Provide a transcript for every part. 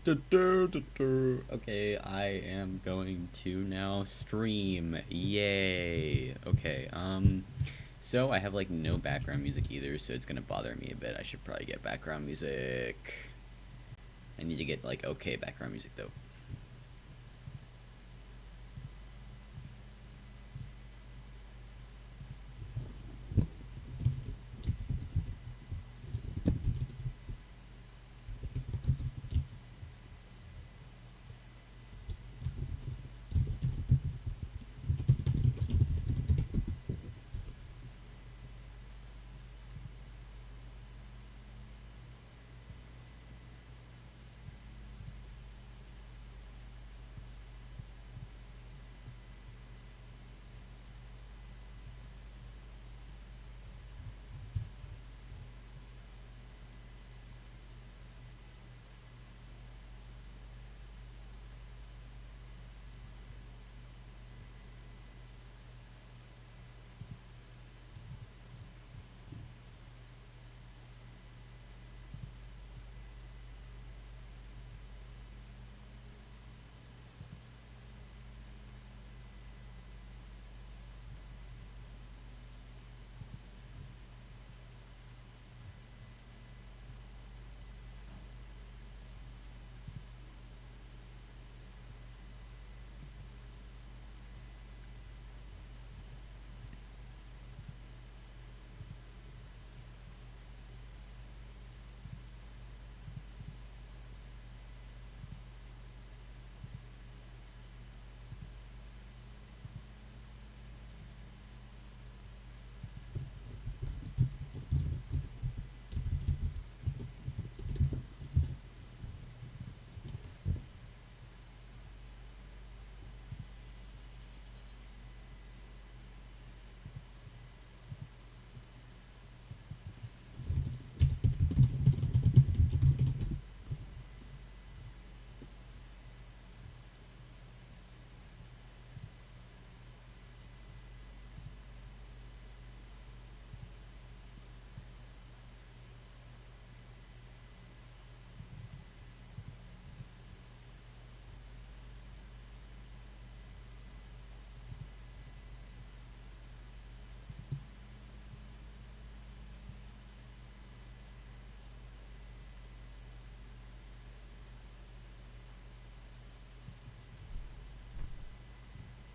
Okay, I am going to now stream. Yay. Okay, so I have like no background music either, so it's gonna bother me a bit. I should probably get background music. I need to get like okay background music though.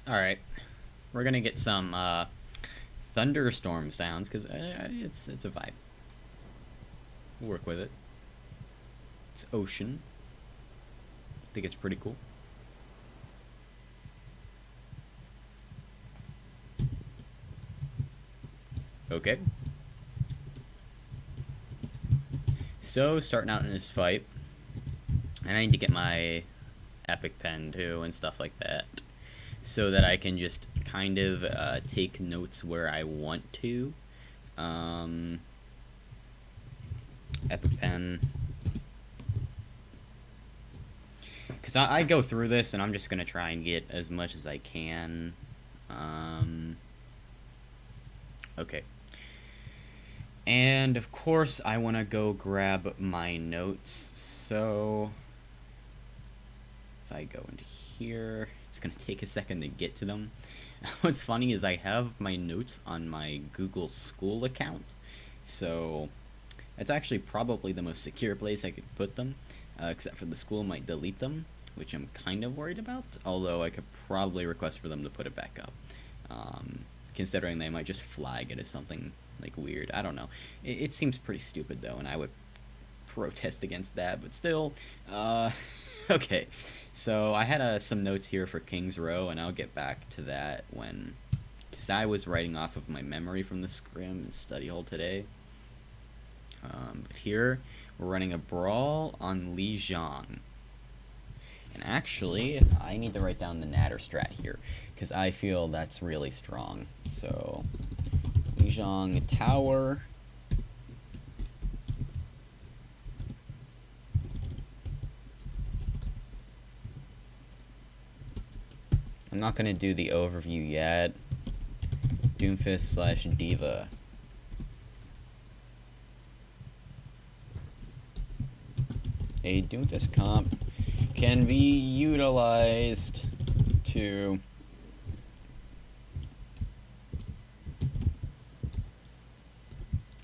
Alright, we're gonna get some thunderstorm sounds because it's a vibe. We'll work with it. It's ocean. I think it's pretty cool. Okay. So, starting out in this fight, and I need to get my epic pen too and stuff like that, so that I can just kind of take notes where I want to. Epic pen. Because I go through this and I'm just going to try and get as much as I can. Okay. And of course I want to go grab my notes, so if I go into here, it's going to take a second to get to them. What's funny is I have my notes on my Google School account, so it's actually probably the most secure place I could put them, except for the school might delete them, which I'm kind of worried about, although I could probably request for them to put it back up, considering they might just flag it as something like weird. I don't know. It seems pretty stupid though, and I would protest against that, but still, okay. So I had some notes here for King's Row, and I'll get back to that when, because I was writing off of my memory from the Scrim and study hall today. But here, we're running a brawl on Lijiang. And actually, I need to write down the Natter strat here, because I feel that's really strong. So, Lijiang Tower. I'm not going to do the overview yet. Doomfist / Diva. A Doomfist comp can be utilized to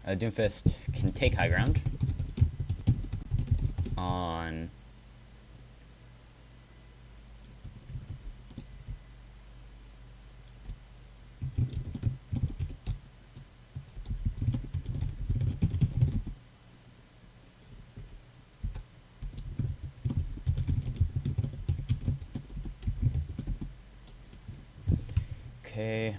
Doomfist can take high ground on okay.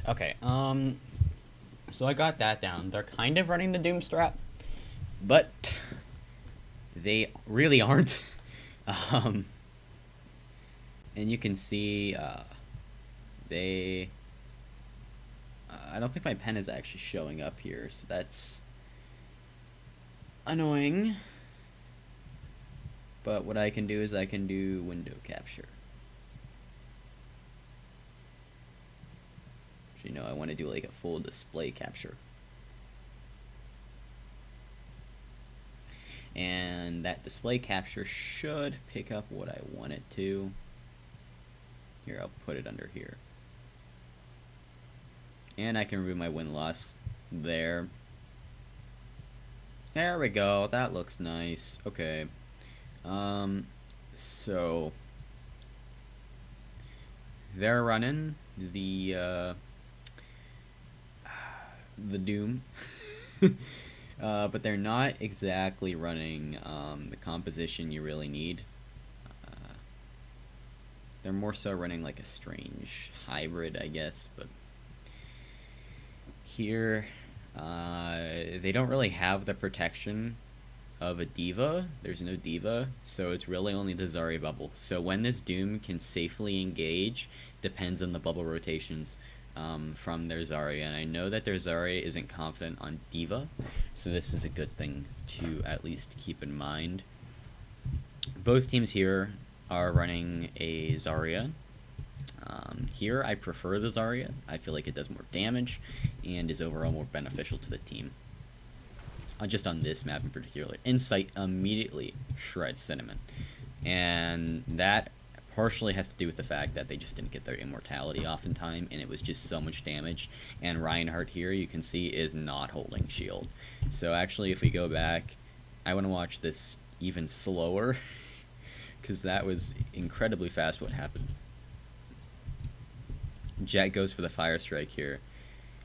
Okay, so I got that down. They're kind of running the Doom strat, but they really aren't. And you can see, they... I don't think my pen is actually showing up here, so that's annoying. But what I can do is I can do window capture. You know, I want to do like a full display capture. And that display capture should pick up what I want it to. Here, I'll put it under here. And I can remove my win-loss there. There we go. That looks nice. Okay. So they're running the Doom, but they're not exactly running the composition you really need. They're more so running like a strange hybrid, I guess, but here they don't really have the protection of a Diva. There's no Diva, so it's really only the Zarya bubble. So when this Doom can safely engage depends on the bubble rotations from their Zarya, and I know that their Zarya isn't confident on Diva, so this is a good thing to at least keep in mind. Both teams here are running a Zarya. Here I prefer the Zarya. I feel like it does more damage and is overall more beneficial to the team. Just on this map in particular. Insight immediately shreds Cinnamon, and that partially has to do with the fact that they just didn't get their immortality off in time, and it was just so much damage. And Reinhardt here, you can see, is not holding shield. So actually, if we go back, I want to watch this even slower, because that was incredibly fast what happened. Jet goes for the fire strike here,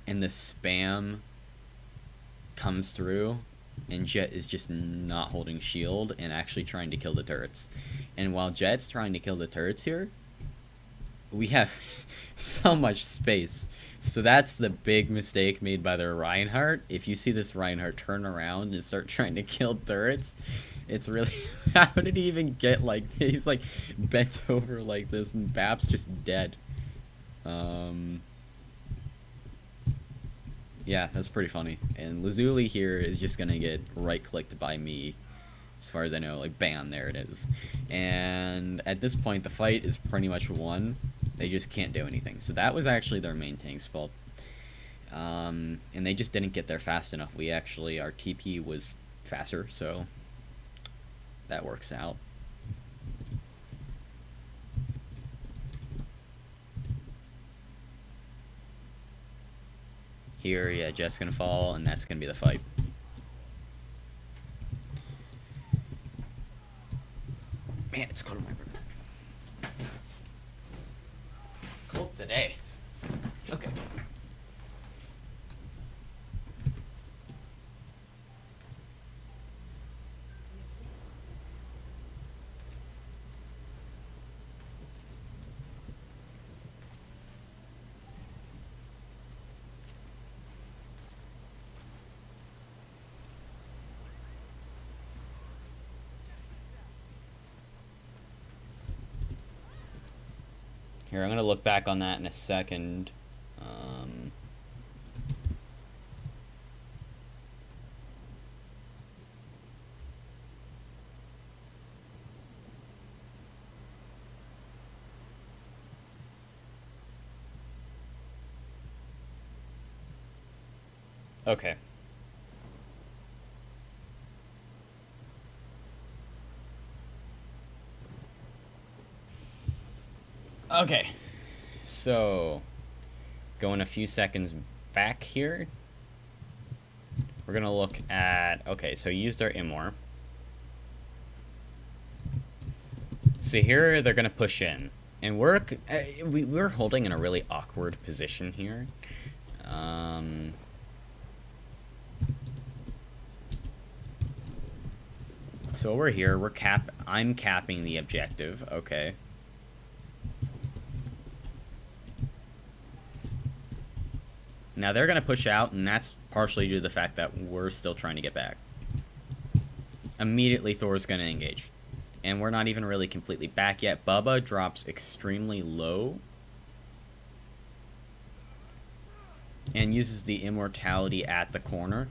and the spam comes through, and Jet is just not holding shield and actually trying to kill the turrets. And while Jet's trying to kill the turrets here, we have so much space. So that's the big mistake made by the Reinhardt. If you see this Reinhardt turn around and start trying to kill turrets, it's really... How did he even get like... He's like bent over like this, and Bap's just dead. Yeah, that's pretty funny. And Lazuli here is just gonna get right-clicked by me, as far as I know. Like, bam, there it is. And at this point, the fight is pretty much won. They just can't do anything. So that was actually their main tank's fault. And they just didn't get there fast enough. Our TP was faster, so that works out. Here, yeah, Jet's gonna fall, and that's gonna be the fight. Man, it's cold in my room. It's cold today. Okay. Here, I'm going to look back on that in a second. Okay. Okay. So, going a few seconds back here, we're going to look at... Okay, so used our Immor. So here they're going to push in. And we're holding in a really awkward position here. So over here, I'm capping the objective. Okay. Now they're going to push out, and that's partially due to the fact that we're still trying to get back. Immediately, Thor's going to engage. And we're not even really completely back yet. Bubba drops extremely low. And uses the immortality at the corner.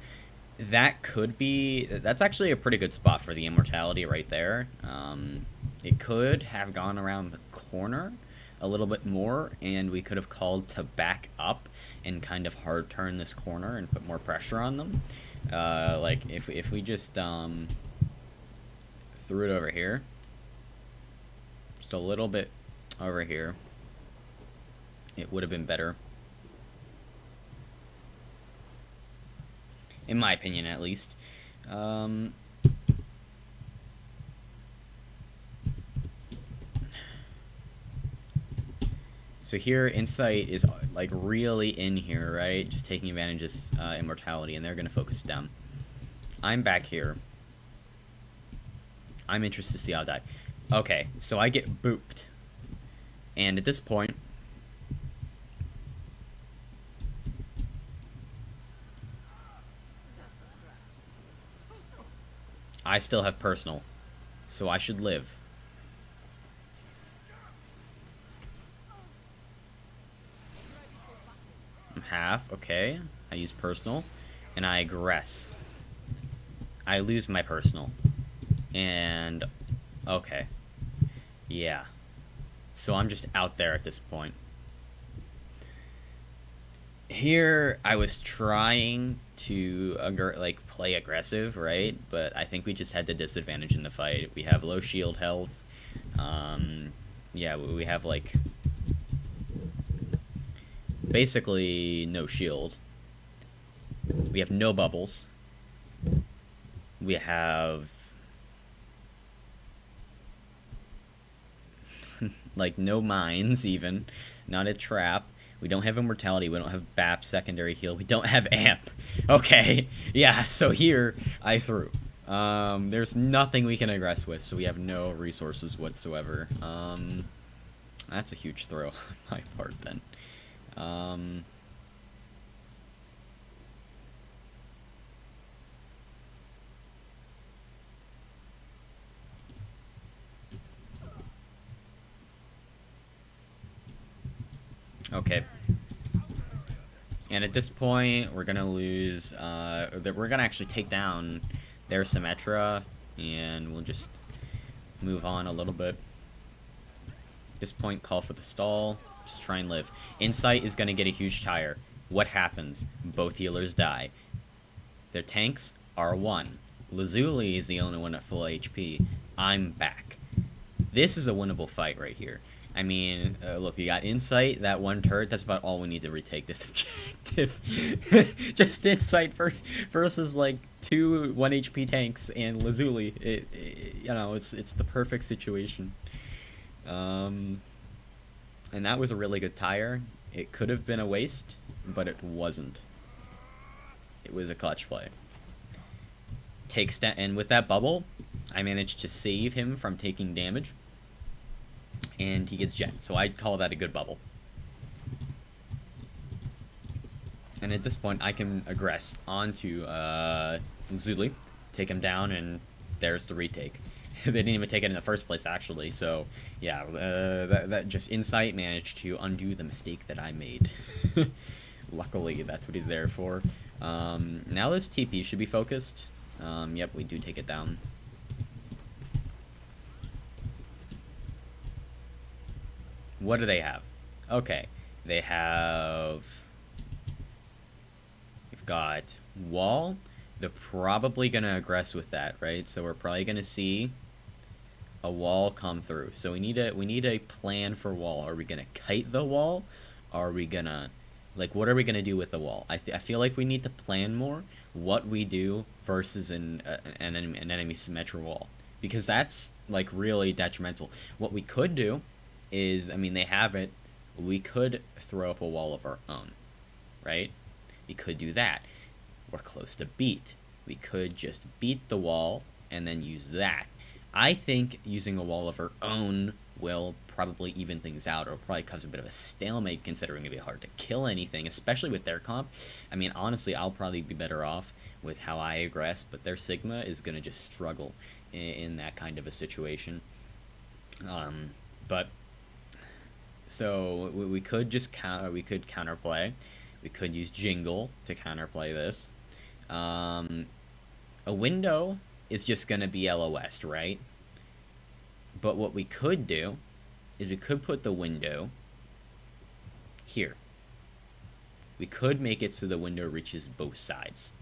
That's actually a pretty good spot for the immortality right there. It could have gone around the corner a little bit more, and we could have called to back up and kind of hard turn this corner and put more pressure on them. Like if we just threw it over here, just a little bit over here, it would have been better, in my opinion, at least. So here, Insight is like really in here, right? Just taking advantage of immortality, and they're going to focus down. I'm back here. I'm interested to see how I die. Okay, so I get booped. And at this point... I still have personal. So I should live. Half, okay. I use personal, and I aggress. I lose my personal. And, okay. Yeah. So I'm just out there at this point. Here, I was trying to, play aggressive, right? But I think we just had the disadvantage in the fight. We have low shield health. Yeah, we have, like... basically no shield. We have no bubbles. We have like no mines even. Not a trap. We don't have immortality. We don't have BAP secondary heal. We don't have amp. Okay. Yeah, so here I threw. There's nothing we can aggress with, so we have no resources whatsoever. That's a huge throw on my part then. Okay. And at this point, we're gonna lose, we're gonna actually take down their Symmetra, and we'll just move on a little bit. At this point, call for the stall. Just try and live. Insight is going to get a huge tire. What happens? Both healers die. Their tanks are 1. Lazuli is the only one at full HP. I'm back. This is a winnable fight right here. I mean, look, we got Insight, that one turret. That's about all we need to retake this objective. Just Insight versus like 2 1 HP tanks and Lazuli. You know, it's the perfect situation. And that was a really good tire. It could have been a waste, but it wasn't. It was a clutch play. And with that bubble, I managed to save him from taking damage. And he gets jet, so I'd call that a good bubble. And at this point, I can aggress onto Zuli, take him down, and there's the retake. They didn't even take it in the first place, actually. So yeah, that just Insight managed to undo the mistake that I made. Luckily, that's what he's there for. Now this TP should be focused. Yep, we do take it down. What do they have? Okay, they have... We've got wall. They're probably going to aggress with that, right? So we're probably going to see a wall come through. So we need a plan for wall. Are we going to kite the wall? Are we going to... Like, what are we going to do with the wall? I feel like we need to plan more what we do versus an enemy symmetric wall. Because that's, like, really detrimental. What we could do is, I mean, they have it. We could throw up a wall of our own, right? We could do that. We're close to beat. We could just beat the wall and then use that. I think using a wall of our own will probably even things out. It'll probably cause a bit of a stalemate, considering it'd be hard to kill anything, especially with their comp. I mean, honestly, I'll probably be better off with how I aggress, but their Sigma is going to just struggle in that kind of a situation. But so we could just counterplay. We could use Jingle to counterplay this. A window is just going to be LOS, right? But what we could do is we could put the window here. We could make it so the window reaches both sides.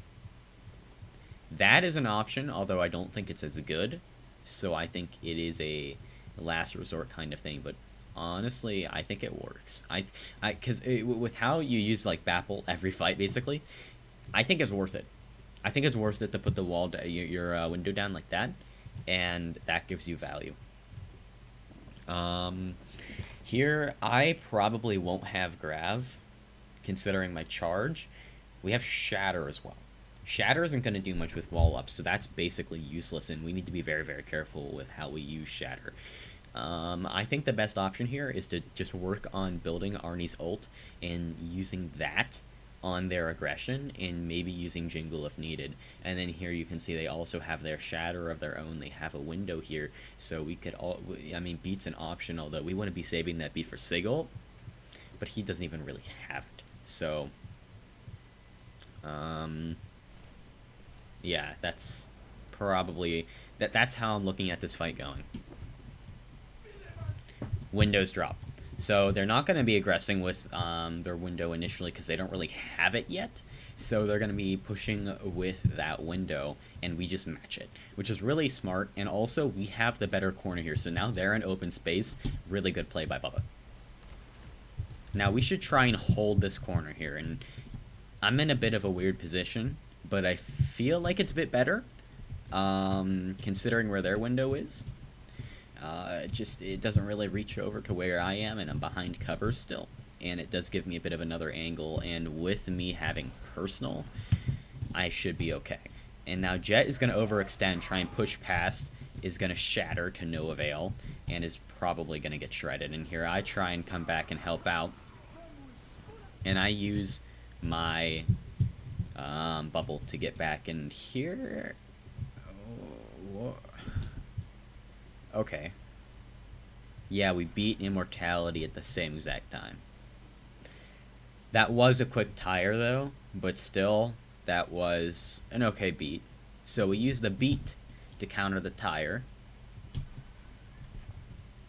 That is an option, although I don't think it's as good. So I think it is a last resort kind of thing. But honestly, I think it works. Because with how you use like Baffle every fight, basically, I think it's worth it. I think it's worth it to put the wall, your window down like that, and that gives you value. Here, I probably won't have Grav, considering my charge. We have Shatter as well. Shatter isn't going to do much with wall up, so that's basically useless, and we need to be very, very careful with how we use Shatter. I think the best option here is to just work on building Arnie's ult and using that on their aggression, and maybe using Jingle if needed. And then here you can see they also have their Shatter of their own. They have a window here, so we could I mean, Beat's an option, although we wouldn't be saving that Beat for Sigil, but he doesn't even really have it. So yeah, that's probably that's how I'm looking at this fight going. Windows drop. So they're not going to be aggressing with their window initially because they don't really have it yet. So they're going to be pushing with that window, and we just match it, which is really smart. And also, we have the better corner here. So now they're in open space. Really good play by Bubba. Now we should try and hold this corner here. And I'm in a bit of a weird position, but I feel like it's a bit better considering where their window is. It doesn't really reach over to where I am, and I'm behind cover still. And it does give me a bit of another angle, and with me having personal, I should be okay. And now Jet is going to overextend, try and push past, is going to shatter to no avail, and is probably going to get shredded. And here I try and come back and help out, and I use my bubble to get back. And here... Oh, okay. Yeah, we beat Immortality at the same exact time. That was a quick tire, though, but still, that was an okay beat. So we use the beat to counter the tire.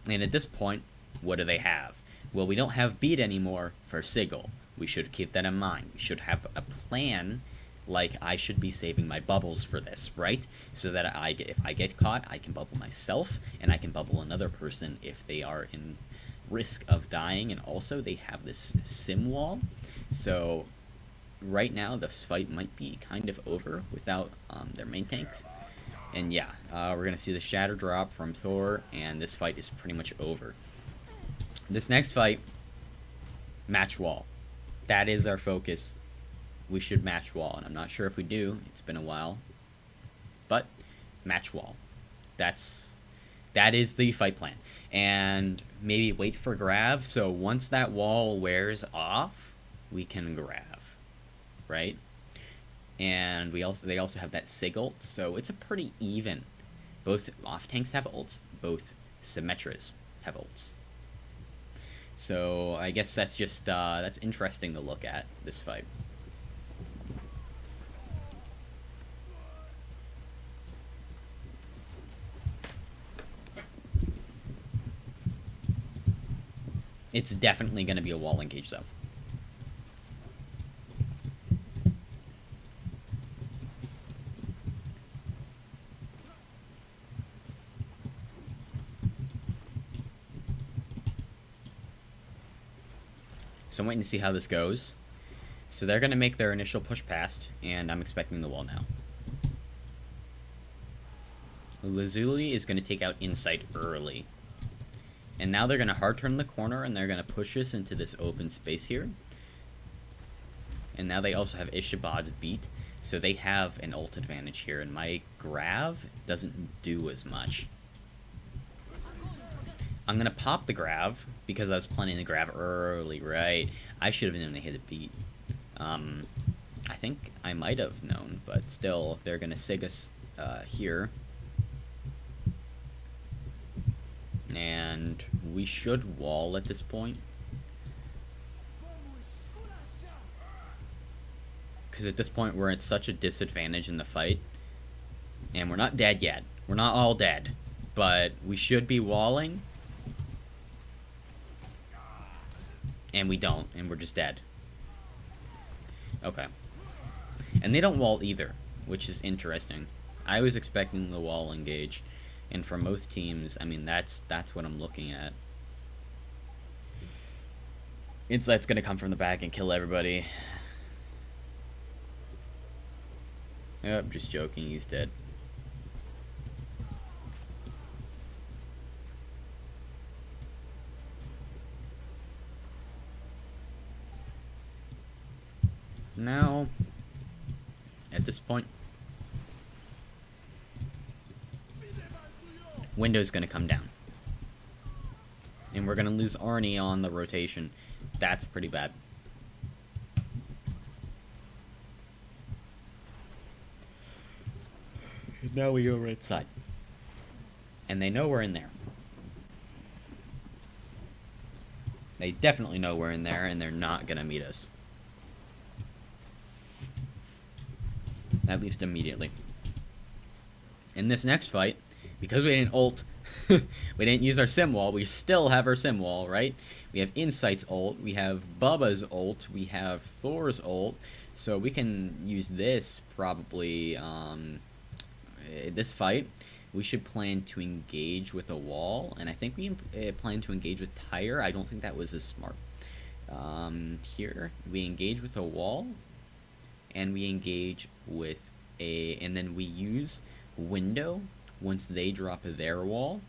And at this point, what do they have? Well, we don't have beat anymore for Sigil. We should keep that in mind. We should have a plan, like I should be saving my bubbles for this, right? So that if I get caught, I can bubble myself, and I can bubble another person if they are in risk of dying. And also, they have this sim wall, so right now this fight might be kind of over without their main tanks. And yeah, we're gonna see the shatter drop from Thor, and this fight is pretty much over. This next fight, match wall. That is our focus. We should match wall, and I'm not sure if we do. It's been a while, but match wall. That is the fight plan, and maybe wait for grav. So once that wall wears off, we can grav, right? And they also have that sig ult, so it's a pretty even. Both off tanks have ults, both Symmetras have ults. So I guess that's just that's interesting to look at this fight. It's definitely going to be a wall engage, though. So I'm waiting to see how this goes. So they're going to make their initial push past, and I'm expecting the wall now. Lazuli is going to take out Insight early. And now they're going to hard turn the corner, and they're going to push us into this open space here. And now they also have Ishabad's beat, so they have an ult advantage here, and my grav doesn't do as much. I'm going to pop the grav, because I was planning the grav early, right? I should have known they hit a beat. I think I might have known, but still, they're going to sig us here. And we should wall at this point. Because at this point, we're at such a disadvantage in the fight. And we're not dead yet. We're not all dead. But we should be walling. And we don't, and we're just dead. Okay. And they don't wall either, which is interesting. I was expecting the wall engage, and for most teams, I mean, that's what I'm looking at. Insight's gonna come from the back and kill everybody. Yep, just joking, he's dead. Now, at this point, Window's going to come down. And we're going to lose Arnie on the rotation. That's pretty bad. And now we go right side. And they know we're in there. They definitely know we're in there, and they're not going to meet us. At least immediately. In this next fight, because we didn't ult, we didn't use our sim wall, we still have our sim wall, right? We have Insight's ult, we have Bubba's ult, we have Thor's ult, so we can use this probably, this fight. We should plan to engage with a wall, and I think we plan to engage with Tyre. I don't think that was as smart. Here, we engage with a wall, and we engage with and then we use Window once they drop their wall.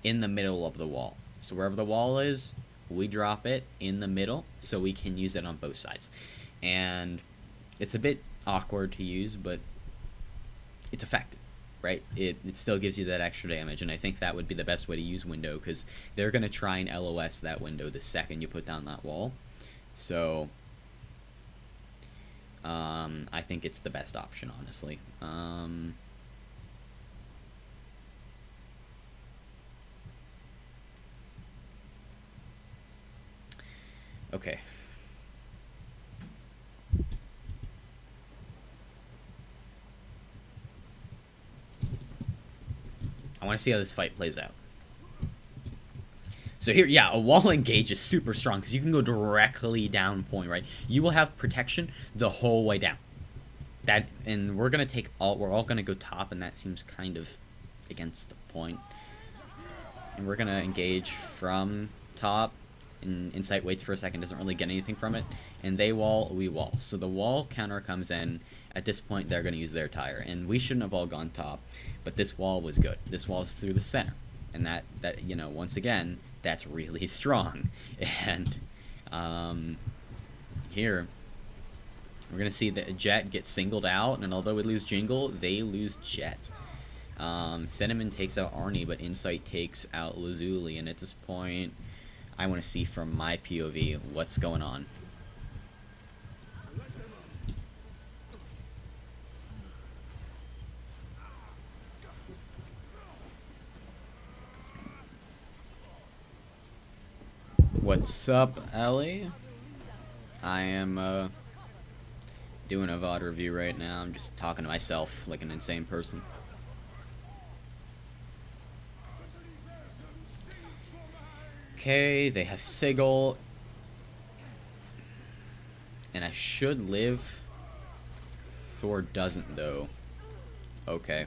In the middle of the wall. So wherever the wall is, we drop it in the middle so we can use it on both sides. And it's a bit awkward to use, but it's effective, right? It still gives you that extra damage, and I think that would be the best way to use Window, because they're going to try and LOS that Window the second you put down that wall. So I think it's the best option, honestly. Okay. I want to see how this fight plays out. So here, yeah, a wall engage is super strong because you can go directly down point, right? You will have protection the whole way down. And we're gonna take all. We're all gonna go top, and that seems kind of against the point. And we're gonna engage from top. And Insight waits for a second, doesn't really get anything from it. And they wall, we wall. So the wall counter comes in. At this point, they're gonna use their tire, and we shouldn't have all gone top, but this wall was good. This wall is through the center, and that you know, once again, that's really strong. And here we're gonna see that Jet gets singled out, and although we lose Jingle, they lose Jet. Cinnamon takes out Arnie, but Insight takes out Lazuli, and at this point, I want to see from my POV what's going on. What's up, Ellie? I am doing a VOD review right now. I'm just talking to myself like an insane person. Okay, they have Sigil. And I should live. Thor doesn't, though. Okay.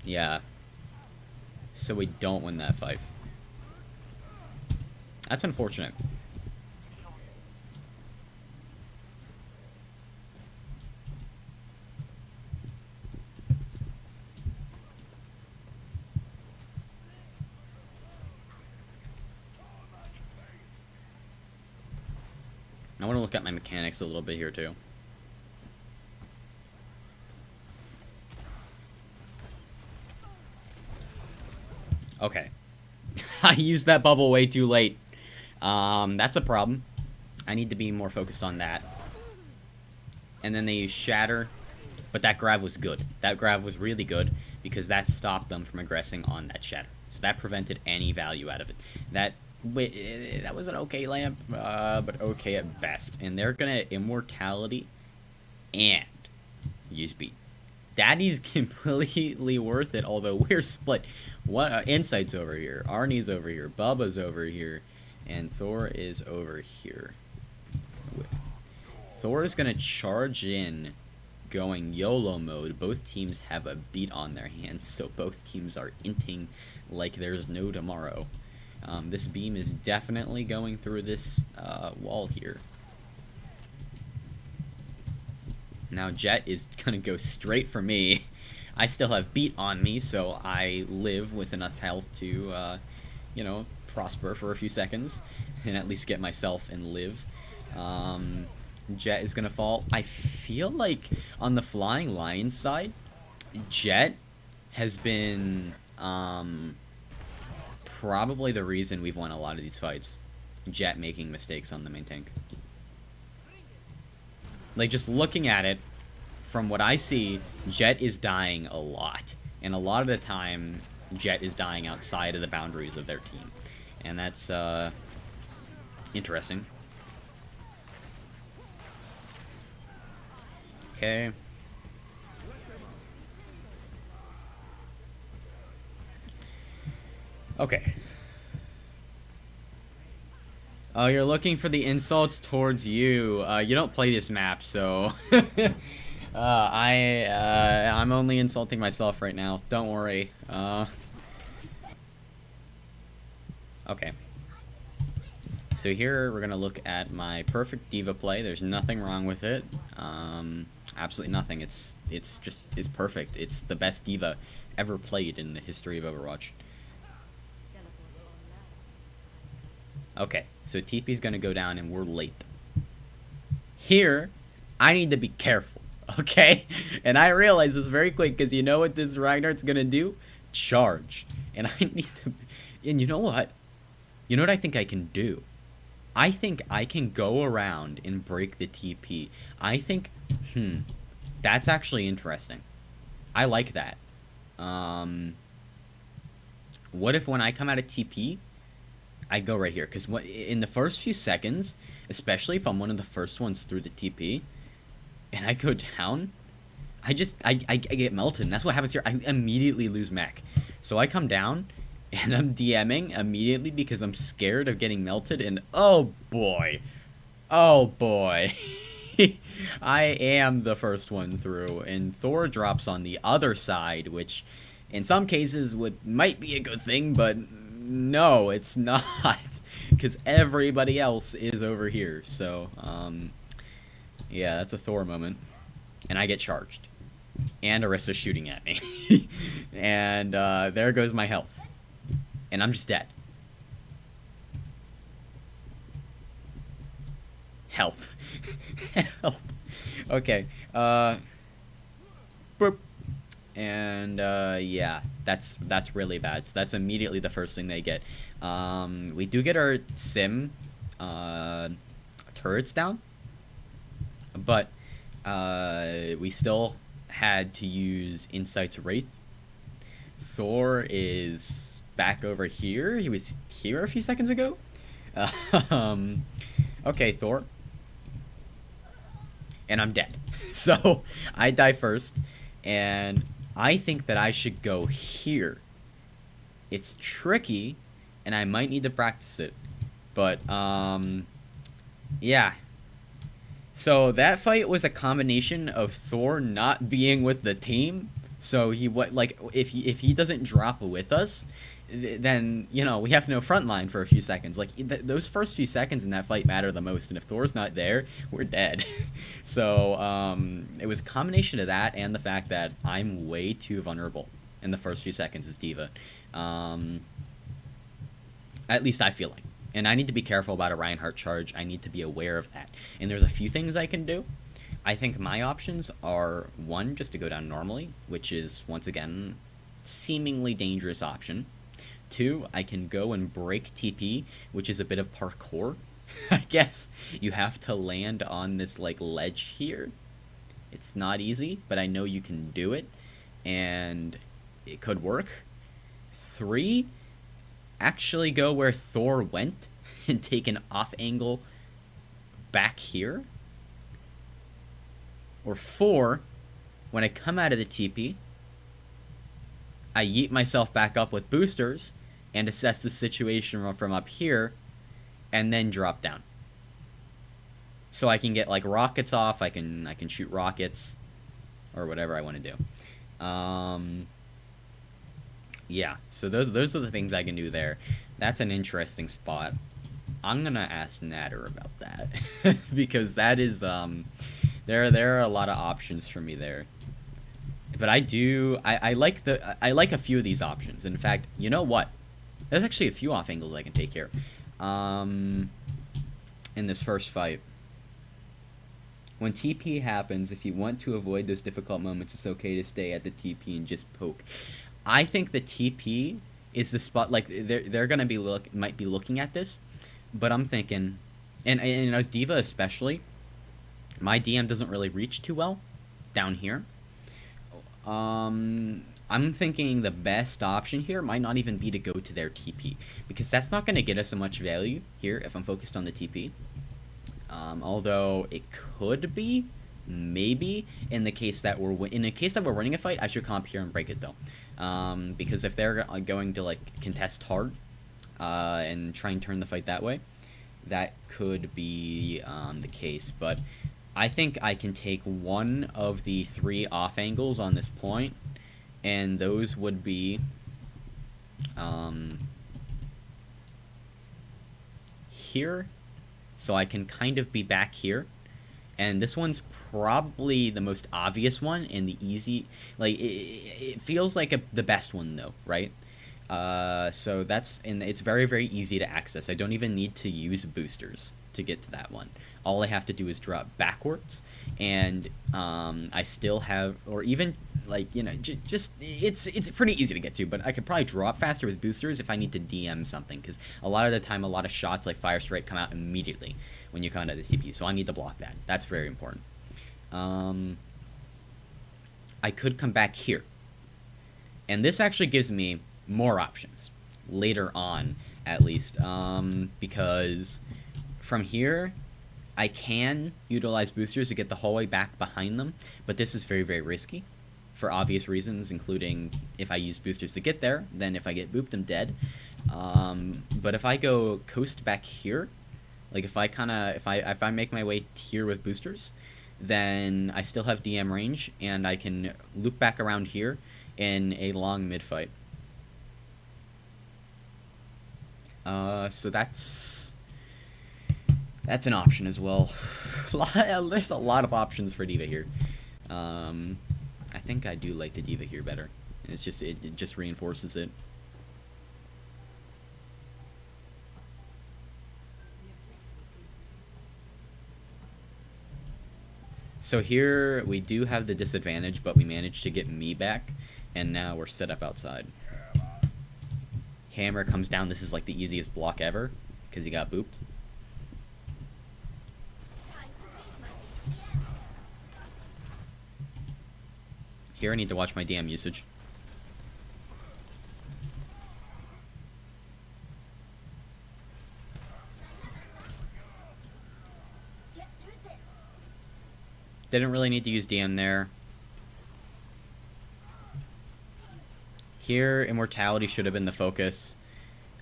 Yeah. So we don't win that fight. That's unfortunate. I want to look at my mechanics a little bit here, too. Okay. I used that bubble way too late. That's a problem. I need to be more focused on that. And then they use Shatter. But that grab was good. That grab was really good because that stopped them from aggressing on that Shatter. So that prevented any value out of it. That was an okay lamp, but okay at best. And they're gonna Immortality and use Beat. That is completely worth it, although we're split. What Insight's over here, Arnie's over here, Bubba's over here, and Thor is over here. Thor is gonna charge in, going YOLO mode. Both teams have a beat on their hands, so both teams are inting like there's no tomorrow. This beam is definitely going through this wall here. Now Jet is gonna go straight for me. I still have beat on me, so I live with enough health to, you know, prosper for a few seconds and at least get myself and live. Jet is gonna fall. I feel like on the Flying Lion side, Jet has been probably the reason we've won a lot of these fights. Jet making mistakes on the main tank. Like, just looking at it, from what I see, Jet is dying a lot. And a lot of the time, Jet is dying outside of the boundaries of their team. And that's, interesting. Okay. Okay. Oh, you're looking for the insults towards you. You don't play this map, so... I'm only insulting myself right now. Don't worry. Okay. So here, we're gonna look at my perfect D.Va play. There's nothing wrong with it. Absolutely nothing. It's perfect. It's the best D.Va ever played in the history of Overwatch. Okay, so TP's gonna go down and we're late. Here, I need to be careful, okay? And I realize this very quick because you know what this Reinhardt's gonna do? Charge. And I need to... And you know what? You know what I think I can do? I think I can go around and break the TP. I think... That's actually interesting. I like that. What if when I come out of TP... I go right here, because in the first few seconds, especially if I'm one of the first ones through the TP, and I go down, I get melted, and that's what happens here. I immediately lose mech. So I come down, And I'm DMing immediately because I'm scared of getting melted, and oh boy. Oh boy. I am the first one through, and Thor drops on the other side, which in some cases might be a good thing, but no, it's not, because everybody else is over here. So, yeah, that's a Thor moment, and I get charged, and Arissa's shooting at me, and there goes my health, and I'm just dead. Help. Help. Okay. Boop. And yeah, that's really bad. So that's immediately the first thing they get. We do get our sim turrets down, but we still had to use Insight's Wraith. Thor is back over here. He was here a few seconds ago. Okay, Thor. And I'm dead. So I die first, and I think that I should go here. It's tricky, and I might need to practice it, but yeah. So that fight was a combination of Thor not being with the team. So if he doesn't drop with us, then we have no front line for a few seconds. Like those first few seconds in that fight matter the most, and if Thor's not there, we're dead. So it was a combination of that and the fact that I'm way too vulnerable in the first few seconds as D.Va. At least I feel like, and I need to be careful about a Reinhardt charge. I need to be aware of that, and there's a few things I can do. I think my options are, one, just to go down normally, which is once again seemingly dangerous option. 2, I can go and break TP, which is a bit of parkour. I guess you have to land on this like ledge here. It's not easy, but I know you can do it, and it could work. 3, actually go where Thor went and take an off angle back here. Or 4, when I come out of the TP, I yeet myself back up with boosters and assess the situation from up here, and then drop down. So I can get like rockets off. I can shoot rockets, or whatever I want to do. Yeah. So those are the things I can do there. That's an interesting spot. I'm gonna ask Natter about that because that is there are a lot of options for me there. But I like a few of these options. In fact, you know what? There's actually a few off angles I can take here. In this first fight. When TP happens, if you want to avoid those difficult moments, it's okay to stay at the TP and just poke. I think the TP is the spot, like they're gonna be might be looking at this, but I'm thinking, and as D.Va especially, my DM doesn't really reach too well down here. I'm thinking the best option here might not even be to go to their TP, because that's not going to get us so much value here if I'm focused on the TP. Although it could be, maybe, in the case that we're winning a fight, I should come up here and break it though. Because if they're going to like contest hard and try and turn the fight that way, that could be the case. But I think I can take one of the 3 off angles on this point, and those would be here, so I can kind of be back here, and this one's probably the most obvious one and the easy, like it feels like the best one though, right? So that's, and it's very, very easy to access. I don't even need to use boosters to get to that one. All I have to do is drop backwards, and I still have, or even like just it's pretty easy to get to. But I could probably drop faster with boosters if I need to DM something, because a lot of the time, a lot of shots like Fire Strike come out immediately when you come out of the TP. So I need to block that. That's very important. I could come back here, and this actually gives me more options later on, at least, because from here I can utilize boosters to get the whole way back behind them, but this is very, very risky. for obvious reasons, including if I use boosters to get there, then if I get booped, I'm dead. But if I go coast back here, like if I make my way here with boosters, then I still have DM range, and I can loop back around here in a long mid fight. So that's an option as well. There's a lot of options for D.Va here. I think I do like the D.Va here better. It's just it just reinforces it. So here we do have the disadvantage, but we managed to get me back, and now we're set up outside. Hammer comes down. This is like the easiest block ever because he got booped. Here I need to watch my DM usage. Didn't really need to use DM there. Here, Immortality should have been the focus.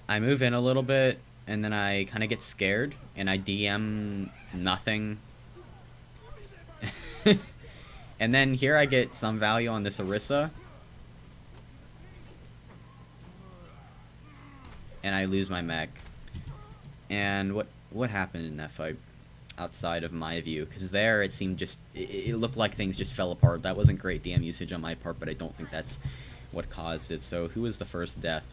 I move in a little bit, and then I kind of get scared, and I DM nothing. And then here I get some value on this Orisa. And I lose my mech. And what happened in that fight? Outside of my view, because there it seemed it looked like things just fell apart. That wasn't great DM usage on my part, but I don't think that's what caused it. So who was the first death?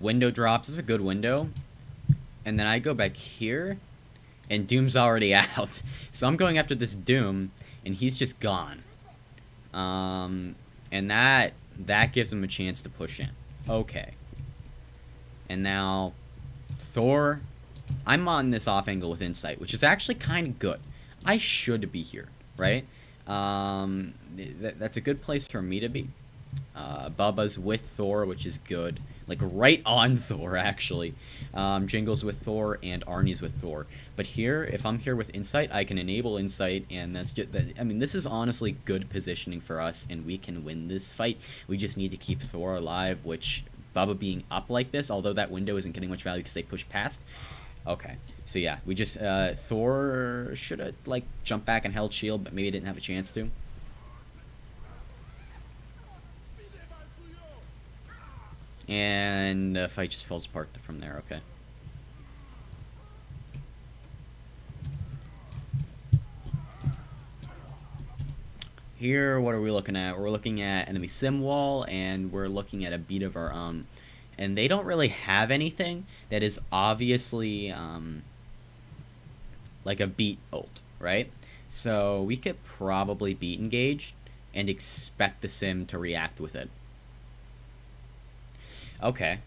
Window drops. This is a good window. And then I go back here, and Doom's already out. So I'm going after this Doom, and he's just gone. And that gives him a chance to push in. Okay. And now, Thor. I'm on this off angle with Insight, which is actually kind of good. I should be here, right? That's a good place for me to be. Bubba's with Thor, which is good. Like, right on Thor, actually. Jingle's with Thor, and Arnie's with Thor. But here, if I'm here with Insight, I can enable Insight, and that's just... I mean, this is honestly good positioning for us, and we can win this fight. We just need to keep Thor alive, which... Bubba being up like this, although that window isn't getting much value because they push past. Okay. So, yeah, we just... Thor should have, like, jumped back and held shield, but maybe didn't have a chance to. And the fight just falls apart from there, okay. Here, what are we looking at? We're looking at enemy sim wall, and we're looking at a beat of our own. And they don't really have anything that is obviously like a beat ult, right? So we could probably beat engage and expect the sim to react with it. Okay,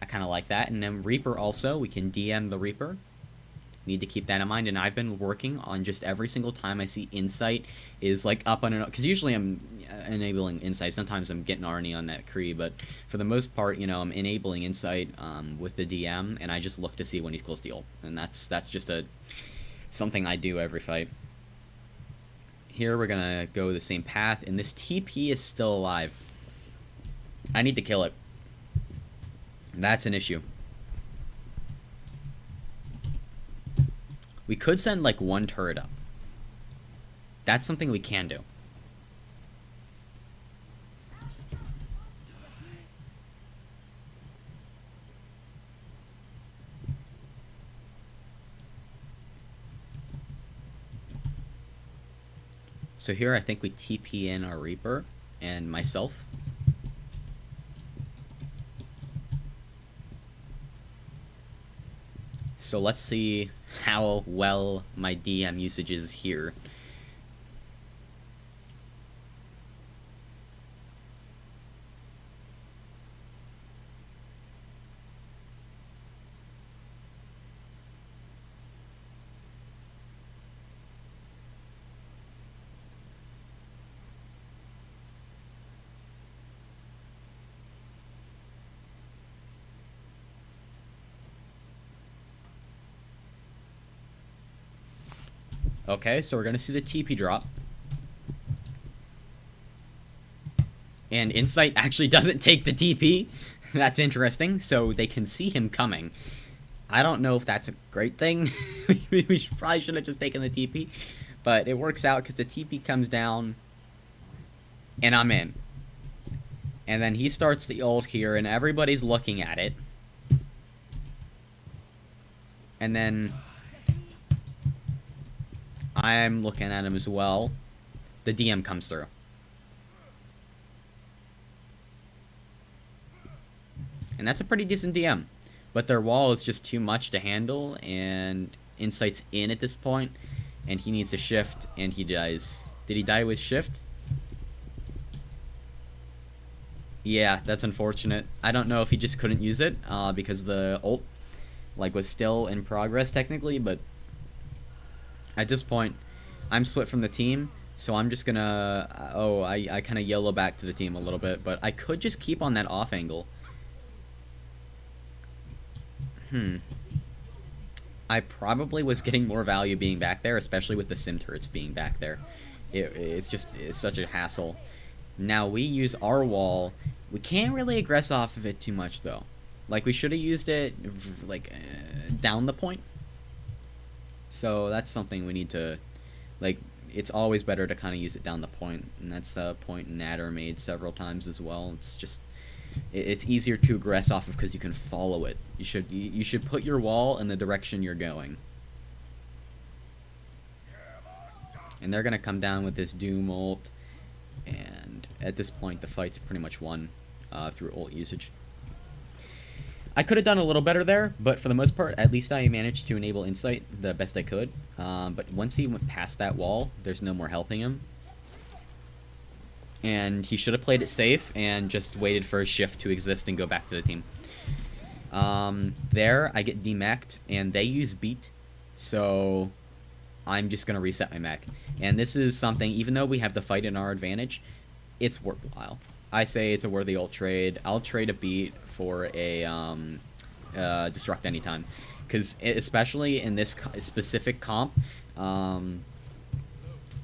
I kind of like that. And then Reaper also, we can DM the Reaper. Need to keep that in mind. And I've been working on just every single time I see Insight is like up on an... Because usually I'm enabling Insight. Sometimes I'm getting Arnie on that Kree. But for the most part, you know, I'm enabling Insight with the DM. And I just look to see when he's close to ult. And that's just something I do every fight. Here we're going to go the same path. And this TP is still alive. I need to kill it. That's an issue. We could send like one turret up. That's something we can do. So here I think we TP in our Reaper and myself. So let's see how well my DM usage is here. Okay, so we're gonna see the TP drop. And Insight actually doesn't take the TP. That's interesting. So they can see him coming. I don't know if that's a great thing. We probably should have just taken the TP. But it works out because the TP comes down. And I'm in. And then he starts the ult here, and everybody's looking at it. And then I'm looking at him as well. The DM comes through. And that's a pretty decent DM. But their wall is just too much to handle, and Insight's in at this point, and he needs to shift, and he dies. Did he die with shift? Yeah, that's unfortunate. I don't know if he just couldn't use it, because the ult, like, was still in progress technically, but at this point, I'm split from the team, so I'm just gonna... I kind of yellow back to the team a little bit, but I could just keep on that off angle. I probably was getting more value being back there, especially with the sim turrets being back there. It's such a hassle. Now we use our wall. We can't really aggress off of it too much though. Like we should have used it like down the point. So that's something we need to, like, it's always better to kind of use it down the point, and that's a point Natter made several times as well. It's just, it's easier to aggress off of because you can follow it. You should put your wall in the direction you're going. And they're gonna come down with this Doom ult, and at this point the fight's pretty much won through ult usage. I could have done a little better there, but for the most part, at least I managed to enable Insight the best I could. But once he went past that wall, there's no more helping him. And he should have played it safe and just waited for his shift to exist and go back to the team. There, I get demeched, and they use beat, so I'm just going to reset my mech. And this is something, even though we have the fight in our advantage, it's worthwhile. I say it's a worthy ult trade. I'll trade a beat for a destruct anytime. Because especially in this specific comp, bomb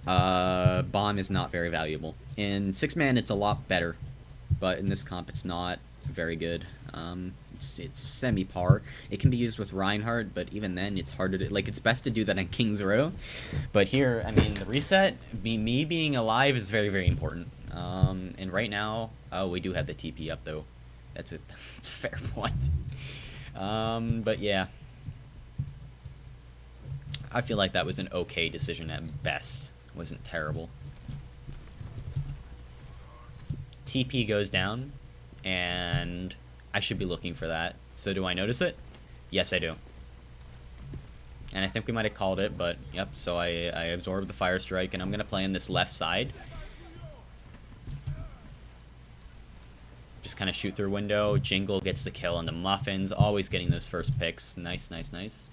is not very valuable. In 6-man, it's a lot better, but in this comp, it's not very good. It's semi-par. It can be used with Reinhardt, but even then, it's harder to... Like, it's best to do that on King's Row. But here, I mean, the reset, me being alive is very, very important. And right now... Oh, we do have the TP up, though. That's a fair point. But yeah. I feel like that was an okay decision at best. It wasn't terrible. TP goes down, and I should be looking for that. So do I notice it? Yes, I do. And I think we might have called it, but yep, so I absorbed the fire strike, and I'm going to play on this left side. Just kind of shoot through window. Jingle gets the kill on the Muffins, always getting those first picks. Nice, nice, nice.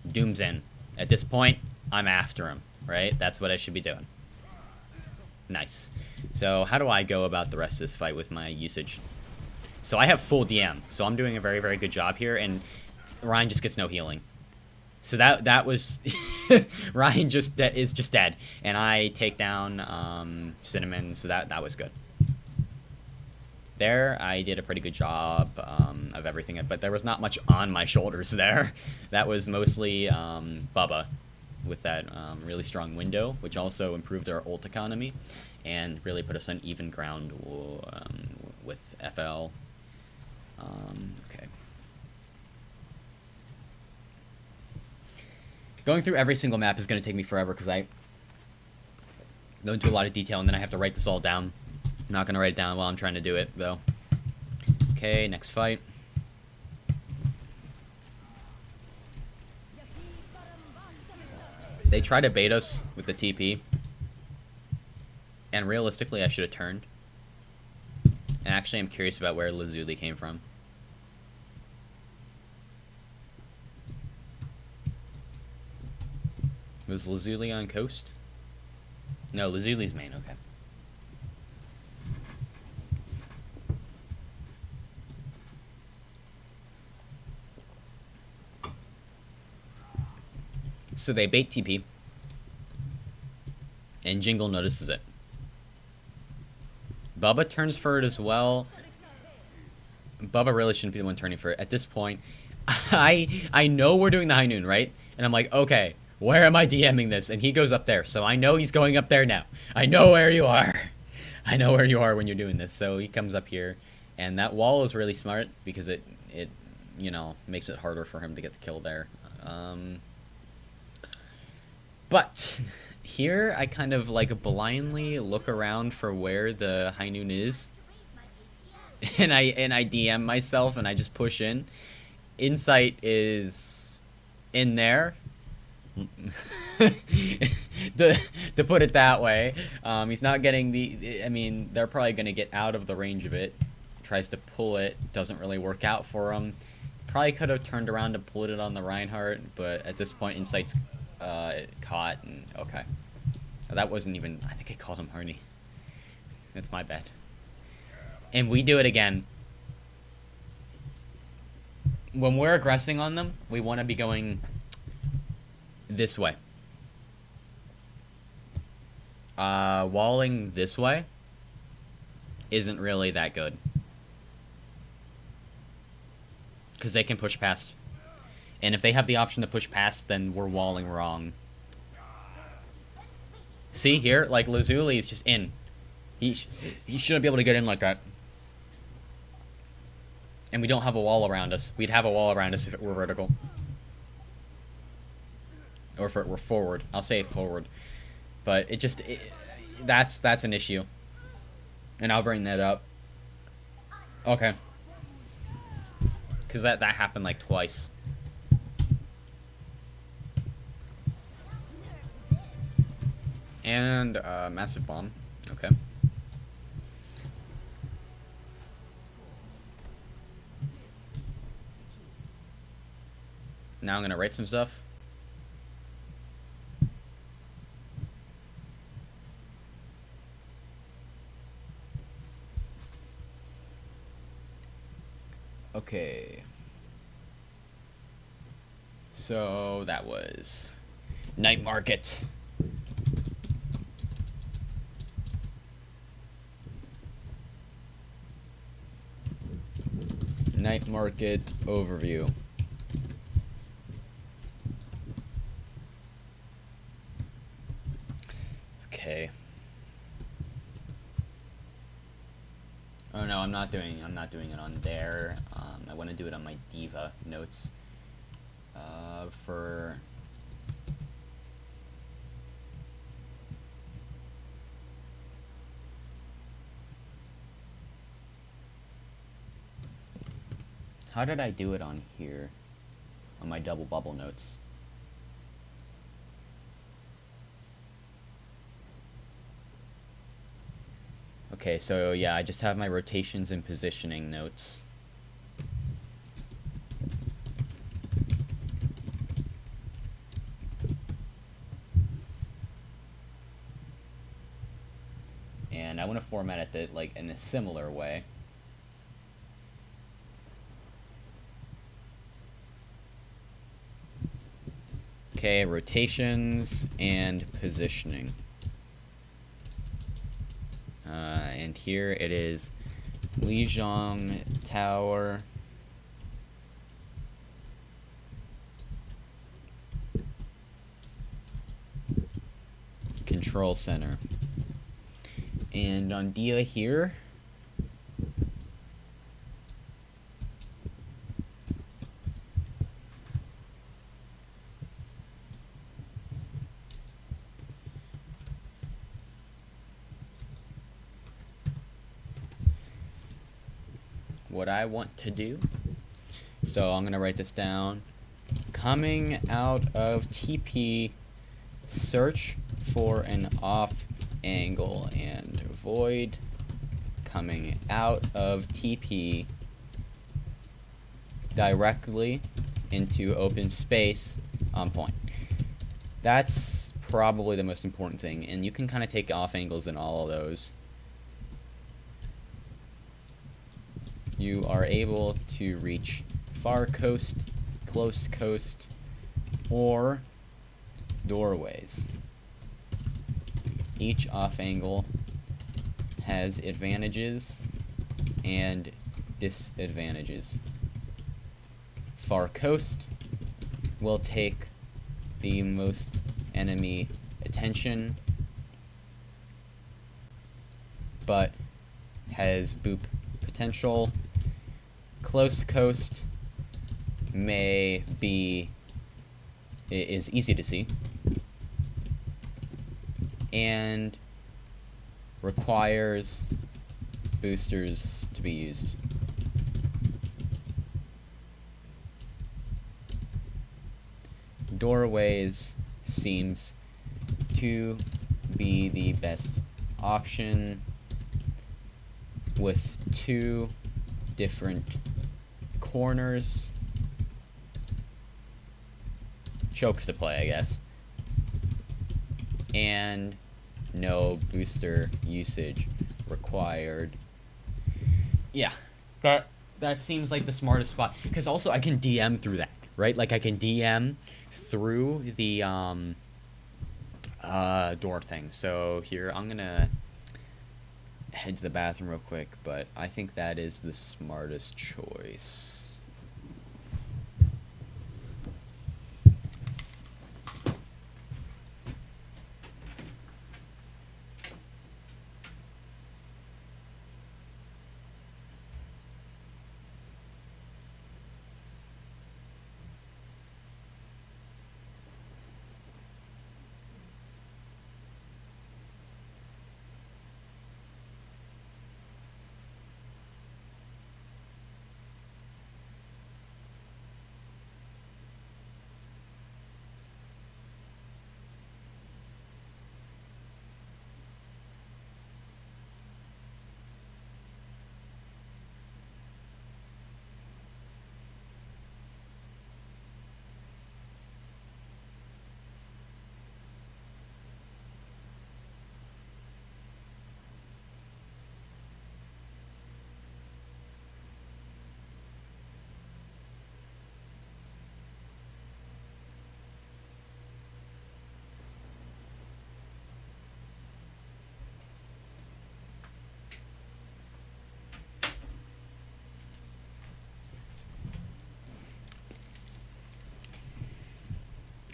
Doom's in. At this point, I'm after him, right? That's what I should be doing. Nice. So how do I go about the rest of this fight with my usage? So I have full DM, so I'm doing a very, very good job here, and Ryan just gets no healing. So that was... Ryan is just dead, and I take down Cinnamon, so that was good. There, I did a pretty good job of everything, but there was not much on my shoulders there. That was mostly Bubba with that really strong window, which also improved our ult economy and really put us on even ground with FL. Okay. Going through every single map is going to take me forever because I go into a lot of detail and then I have to write this all down. I'm not going to write it down while I'm trying to do it, though. Okay, next fight. They try to bait us with the TP. And realistically, I should have turned. And actually, I'm curious about where Lazuli came from. Was Lazuli on coast? No, Lazuli's main, okay. So they bait TP, and Jingle notices it. Bubba turns for it as well. Bubba really shouldn't be the one turning for it. At this point, I know we're doing the high noon, right? And I'm like, okay, where am I DMing this? And he goes up there, so I know he's going up there now. I know where you are. I know where you are when you're doing this. So he comes up here, and that wall is really smart because it you know, makes it harder for him to get the kill there. But here I kind of like blindly look around for where the high noon is, and I DM myself and I just push in. Insight is in there. to put it that way, he's not getting the. I mean, they're probably gonna get out of the range of it. Tries to pull it, doesn't really work out for him. Probably could have turned around to pull it on the Reinhardt, but at this point, Insight's caught, and okay. That wasn't even. I think I called him Harney. That's my bad. And we do it again. When we're aggressing on them, we want to be going this way. Walling this way isn't really that good. Because they can push past. And if they have the option to push past, then we're walling wrong. See, here, like, Lazuli is just in. He shouldn't be able to get in like that. And we don't have a wall around us. We'd have a wall around us if it were vertical. Or if it were forward. I'll say forward. But it just... that's an issue. And I'll bring that up. Okay. Because that happened like twice. And massive bomb. Okay. Now I'm gonna write some stuff. Okay. So that was Night Market. Night Market overview. Okay. Oh no, I'm not doing it on there. I want to do it on my Diva notes. For how did I do it on here? On my double bubble notes. Okay, so yeah, I just have my rotations and positioning notes. And I want to format it like in a similar way. Okay, rotations and positioning. And here it is Lijiang Tower. Control Center. And on Dia here, what I want to do, so I'm going to write this down. Coming out of TP, search for an off angle and void coming out of TP directly into open space on point. That's probably the most important thing, and you can kind of take off angles in all of those. You are able to reach far coast, close coast, or doorways. Each off angle has advantages and disadvantages. Far coast will take the most enemy attention, but has boop potential. Close coast is easy to see and requires boosters to be used. Doorways seems to be the best option with 2 different corners. Chokes to play, I guess. And no booster usage required. Yeah, that seems like the smartest spot. Because also I can DM through that, right? Like I can DM through the door thing. So here, I'm gonna head to the bathroom real quick, but I think that is the smartest choice.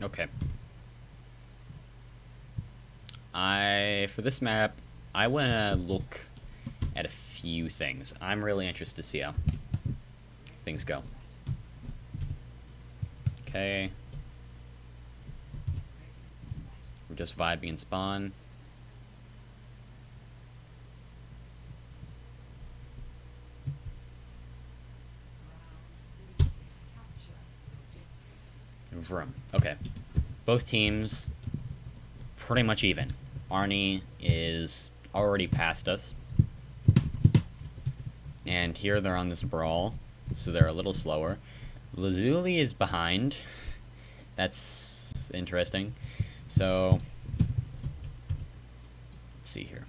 Okay. For this map, I want to look at a few things. I'm really interested to see how things go. Okay. We're just vibing and spawn. Vroom. Okay. Both teams pretty much even. Arnie is already past us. And here they're on this brawl, so they're a little slower. Lazuli is behind. That's interesting. So, let's see here.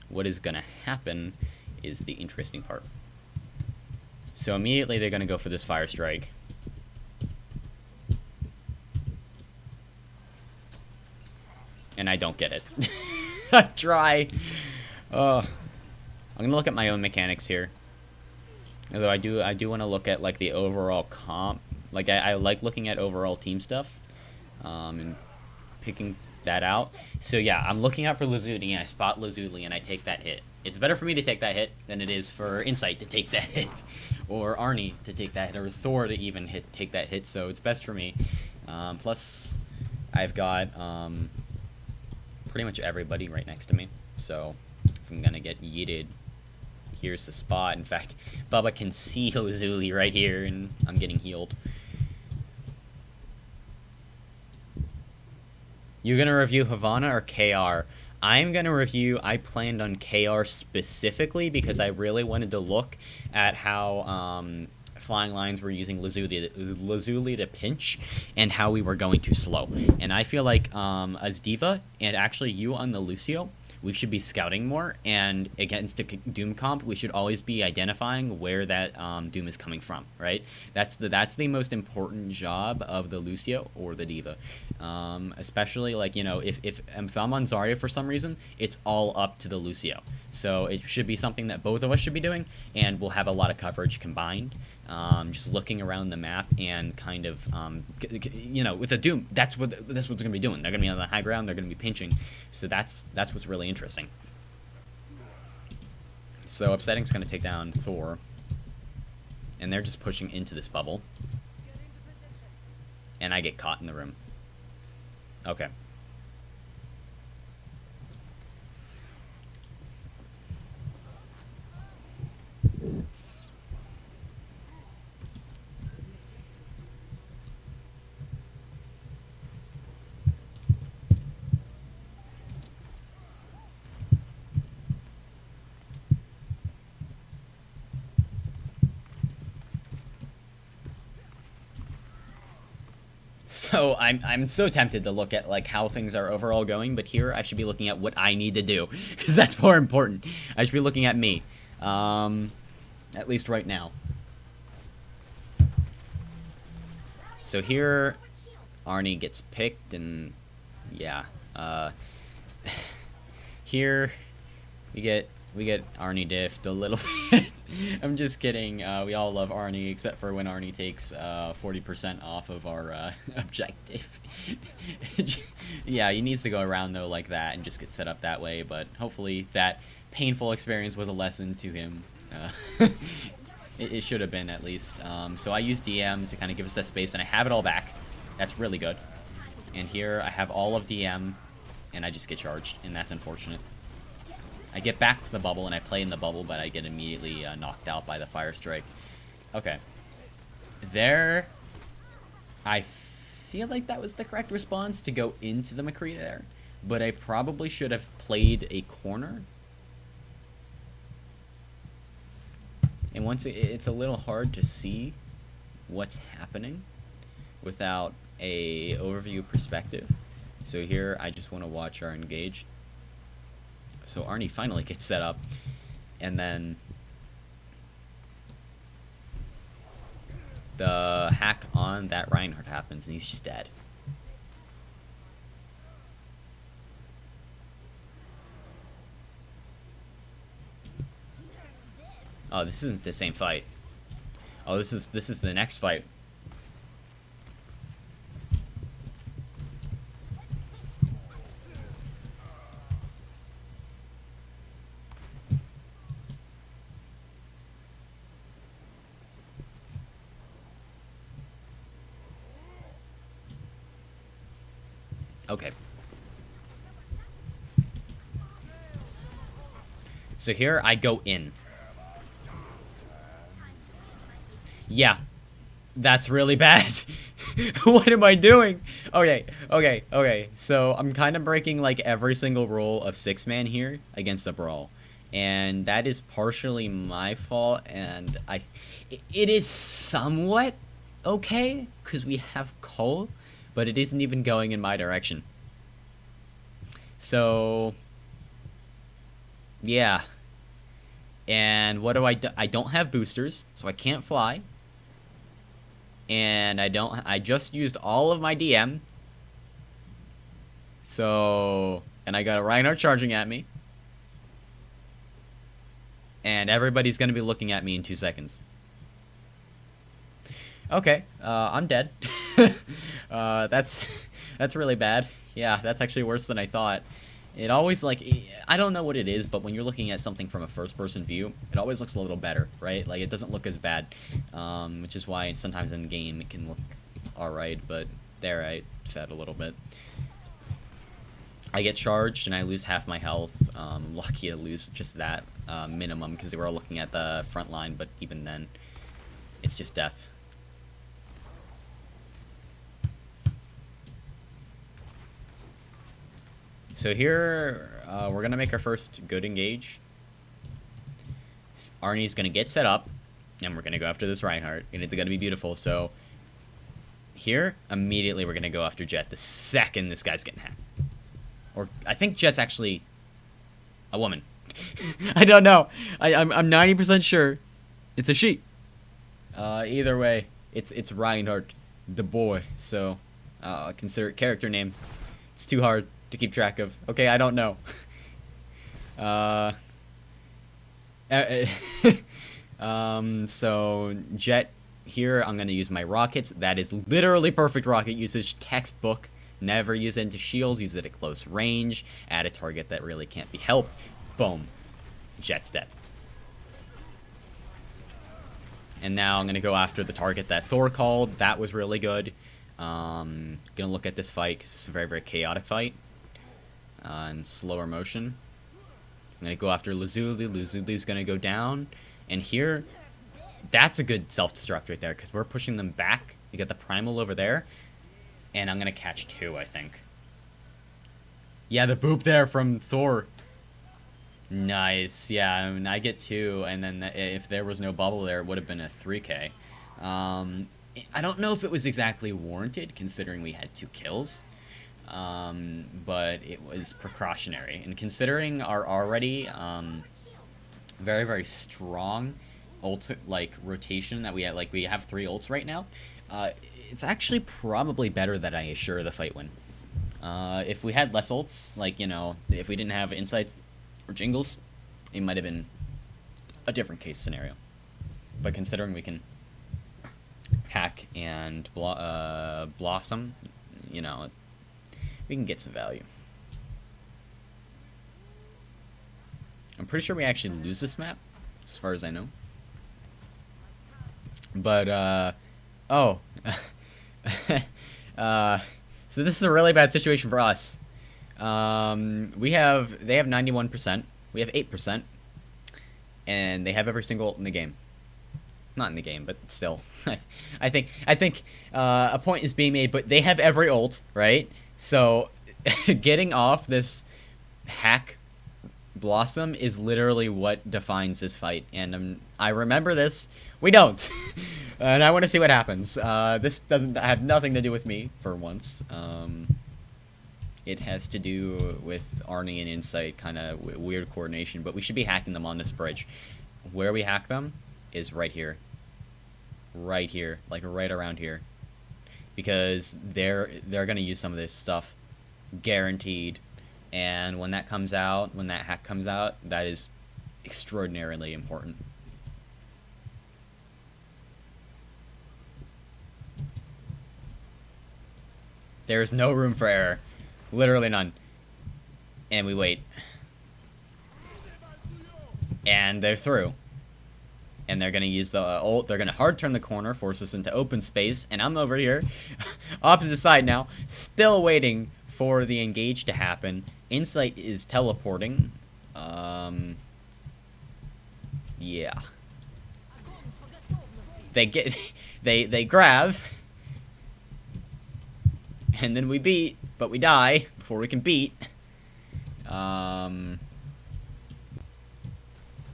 What is going to happen is the interesting part. So immediately they're going to go for this Fire Strike. And I don't get it. I try. I'm gonna look at my own mechanics here. Although I do want to look at like the overall comp. Like I like looking at overall team stuff, and picking that out. So yeah, I'm looking out for Lazuli, and I spot Lazuli, and I take that hit. It's better for me to take that hit than it is for Insight to take that hit, or Arnie to take that hit, or Thor to even take that hit. So it's best for me. Plus, I've got pretty much everybody right next to me. So if I'm gonna get yeeted, here's the spot. In fact, Bubba can see Lazuli right here, and I'm getting healed. You gonna review Havana or KR? I'm gonna review. I planned on KR specifically because I really wanted to look at how Flying Lions were using Lazuli to pinch, and how we were going too slow. And I feel like as Diva, and actually you on the Lucio, we should be scouting more, and against a Doom comp, we should always be identifying where that Doom is coming from, right? That's the most important job of the Lucio or the Diva. Especially, like, you know, if I'm on Zarya for some reason, it's all up to the Lucio. So it should be something that both of us should be doing, and we'll have a lot of coverage combined. Just looking around the map and kind of, you know, with the Doom, that's what they're going to be doing. They're going to be on the high ground. They're going to be pinching. So that's what's really interesting. So Upsetting's going to take down Thor, and they're just pushing into this bubble, and I get caught in the room. Okay. So I'm so tempted to look at like how things are overall going, but here I should be looking at what I need to do, because that's more important. I should be looking at me, at least right now. So here, Arnie gets picked, and yeah, here we get Arnie diffed a little bit. I'm just kidding. We all love Arnie, except for when Arnie takes 40% off of our objective. Yeah, he needs to go around, though, like that and just get set up that way, but hopefully that painful experience was a lesson to him. It should have been, at least. So I use DM to kind of give us that space, and I have it all back. That's really good. And here I have all of DM, and I just get charged, and that's unfortunate. I get back to the bubble, and I play in the bubble, but I get immediately knocked out by the Fire Strike. Okay. There, I feel like that was the correct response, to go into the McCree there, but I probably should have played a corner. And once it's a little hard to see what's happening without a overview perspective. So here, I just want to watch our engage. So Arnie finally gets set up, and then the hack on that Reinhardt happens, and he's just dead. Oh, this isn't the same fight. Oh, this is the next fight. Okay. So here I go in. Yeah. That's really bad. What am I doing? Okay. So I'm kind of breaking like every single rule of 6-man here against a brawl. And that is partially my fault, and it is somewhat okay because we have Cole, but it isn't even going in my direction. So yeah. And what do? I don't have boosters, so I can't fly. And I just used all of my DM. So, and I got a Reinhardt charging at me. And everybody's going to be looking at me in 2 seconds. Okay, I'm dead. That's really bad. Yeah, that's actually worse than I thought. It always, like, I don't know what it is, but when you're looking at something from a first-person view, it always looks a little better, right? Like, it doesn't look as bad, which is why sometimes in game it can look alright, but there I fed a little bit. I get charged and I lose half my health. I'm lucky to lose just that minimum because they were all looking at the front line, but even then, it's just death. So here, we're going to make our first good engage. Arnie's going to get set up, and we're going to go after this Reinhardt, and it's going to be beautiful. So here, immediately we're going to go after Jet the second this guy's getting hacked. Or I think Jet's actually... A woman. I don't know. I'm 90% sure it's a she. Either way, it's Reinhardt, the boy. So, consider it character name. It's too hard to keep track of. Okay, I don't know. So Jet here, I'm gonna use my rockets. That is literally perfect rocket usage, textbook. Never use it into shields, use it at close range, at a target that really can't be helped. Boom. Jet's dead. And now I'm gonna go after the target that Thor called. That was really good. Gonna look at this fight because it's a very, very chaotic fight. In slower motion. I'm gonna go after Lazuli. Lazuli's gonna go down. And here, that's a good self-destruct right there, because we're pushing them back. You got the primal over there. And I'm gonna catch 2, I think. Yeah, the boop there from Thor. Nice. Yeah, I mean, I get 2, and then if there was no bubble there, it would have been a 3K. I don't know if it was exactly warranted, considering we had 2 kills. But it was precautionary. And considering our already very, very strong ult, like, rotation that we had, like, we have 3 ults right now, it's actually probably better that I assure the fight win. If we had less ults, like, you know, if we didn't have insights or jingles, it might have been a different case scenario. But considering we can hack and blossom, you know, we can get some value. I'm pretty sure we actually lose this map, as far as I know. But, oh. So this is a really bad situation for us. They have 91%, we have 8%, and they have every single ult in the game. Not in the game, but still. I think a point is being made, but they have every ult, right? So, getting off this hack Blossom is literally what defines this fight, and I remember this. We don't, and I want to see what happens. This doesn't have nothing to do with me for once. It has to do with Arnie and Insight, kind of weird coordination. But we should be hacking them on this bridge. Where we hack them is right here, like right around here, because they're gonna use some of this stuff, guaranteed. And when that comes out, when that hack comes out, that is extraordinarily important. There is no room for error. Literally none. And we wait. And they're through. And they're going to use the ult. They're going to hard turn the corner, force us into open space. And I'm over here, opposite side now, still waiting for the engage to happen. Insight is teleporting. Yeah. They grab. And then we beat, but we die before we can beat.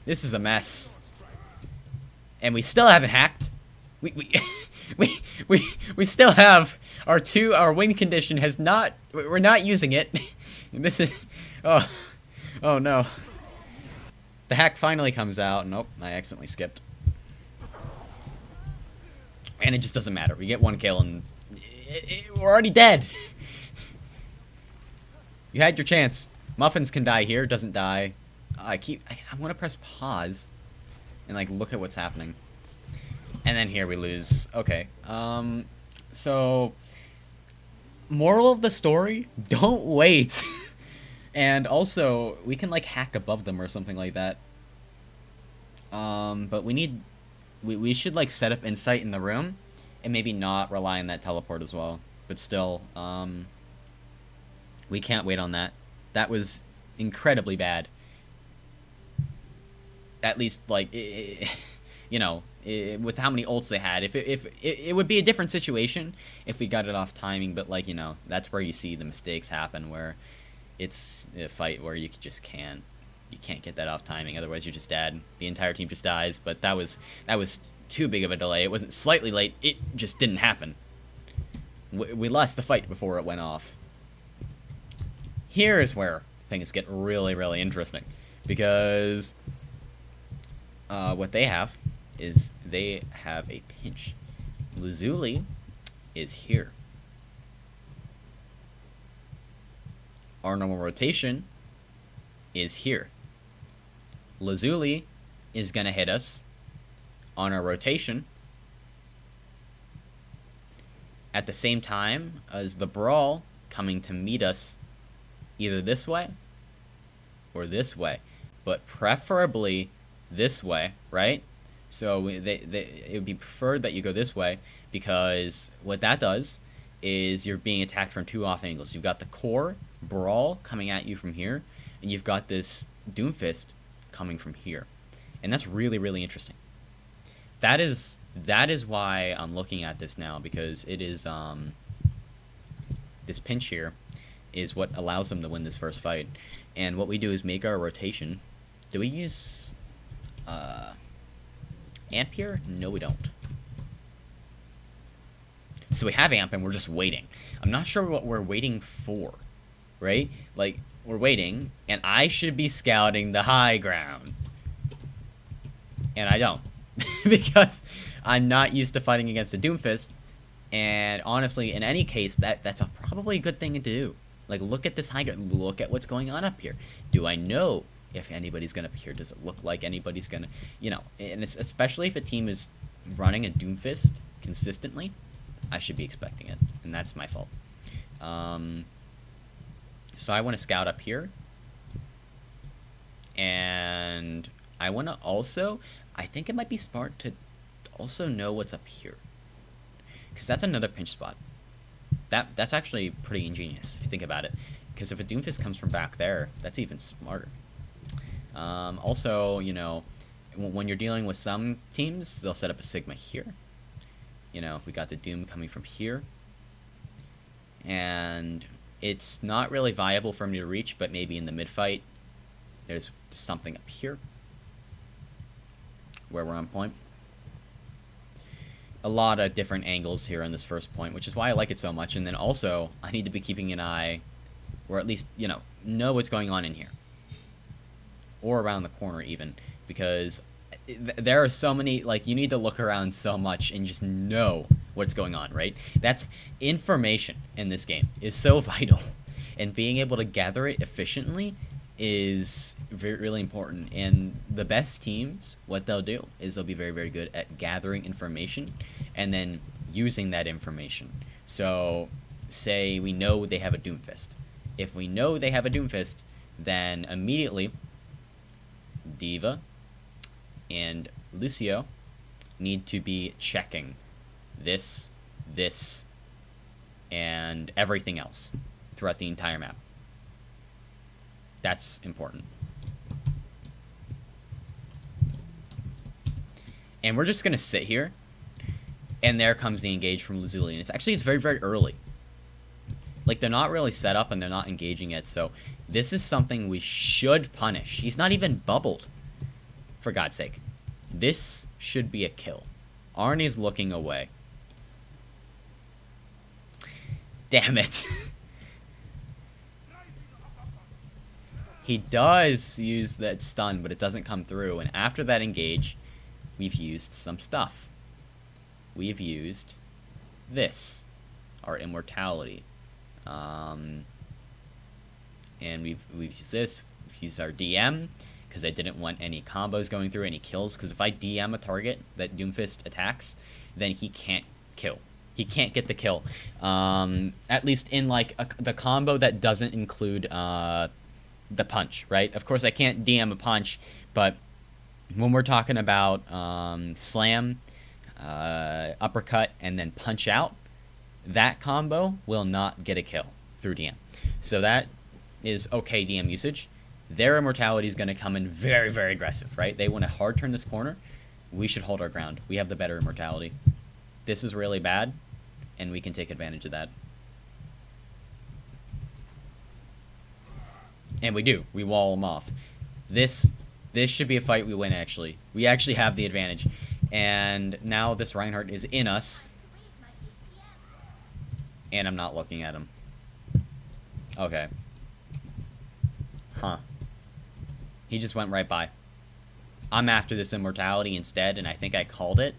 This is a mess. And we still haven't hacked. We still have our win condition has not, we're not using it. And this is, oh no. The hack finally comes out. Nope, I accidentally skipped. And it just doesn't matter. We get 1 kill and we're already dead. You had your chance. Muffins can die here, doesn't die. I want to press pause and like look at what's happening. And then here we lose. Okay. So moral of the story, don't wait. And also, we can like hack above them or something like that. But we should like set up Insight in the room and maybe not rely on that teleport as well. But still, we can't wait on that. That was incredibly bad. At least, like, you know, with how many ults they had. If it would be a different situation if we got it off timing, but, like, you know, that's where you see the mistakes happen, where it's a fight where you can't get that off timing, otherwise you're just dead. The entire team just dies, but that was too big of a delay. It wasn't slightly late, it just didn't happen. We lost the fight before it went off. Here is where things get really, really interesting. Because what they have is they have a pinch. Lazuli is here. Our normal rotation is here. Lazuli is going to hit us on our rotation at the same time as the Brawl coming to meet us either this way or this way, but preferably this way, right? So it would be preferred that you go this way, because what that does is you're being attacked from two off angles. You've got the core Brawl coming at you from here, and you've got this Doomfist coming from here. And that's really, really interesting. That is why I'm looking at this now, because it is this pinch here is what allows them to win this first fight. And what we do is make our rotation. Do we use Amp here? No, we don't. So we have Amp and we're just waiting. I'm not sure what we're waiting for, right? Like, we're waiting, and I should be scouting the high ground. And I don't. Because I'm not used to fighting against a Doomfist. And honestly, in any case, that's probably a good thing to do. Like, look at this high ground. Look at what's going on up here. Do I know if anybody's going to appear? Does it look like anybody's going to, you know, and it's, especially if a team is running a Doomfist consistently, I should be expecting it. And that's my fault. So I want to scout up here. And I want to also, I think it might be smart to also know what's up here. Because that's another pinch spot. That's actually pretty ingenious if you think about it. Because if a Doomfist comes from back there, that's even smarter. Also, you know, when you're dealing with some teams, they'll set up a Sigma here. You know, we got the Doom coming from here. And it's not really viable for me to reach, but maybe in the mid-fight, there's something up here where we're on point. A lot of different angles here on this first point, which is why I like it so much. And then also, I need to be keeping an eye, or at least, you know what's going on in here. Or around the corner even, because there are so many, like, you need to look around so much and just know what's going on, right? That's information in this game is so vital, and being able to gather it efficiently is really important. And the best teams, what they'll do is they'll be very, very good at gathering information and then using that information. So say we know they have a Doomfist. If we know they have a Doomfist, then immediately Diva and Lucio need to be checking this, and everything else throughout the entire map. That's important. And we're just gonna sit here, and there comes the engage from Lazuli, and it's very, very early. Like, they're not really set up and they're not engaging yet, so this is something we should punish. He's not even bubbled, for God's sake. This should be a kill. Arnie's looking away. Damn it. He does use that stun, but it doesn't come through. And after that engage, we've used some stuff. We've used this, our immortality. And we've used this. We've used our DM, because I didn't want any combos going through, any kills. Because if I DM a target that Doomfist attacks, then he can't kill. He can't get the kill. At least in, like, the combo that doesn't include the punch, right? Of course, I can't DM a punch, but when we're talking about slam, uppercut, and then punch out, that combo will not get a kill through DM. So that is okay DM usage. Their immortality is going to come in very, very aggressive, right? They want to hard turn this corner. We should hold our ground. We have the better immortality. This is really bad, and we can take advantage of that. And we do. We wall them off. This should be a fight we win, actually. We actually have the advantage. And now this Reinhardt is in us. And I'm not looking at him. Okay. Huh. He just went right by. I'm after this immortality instead, and I think I called it.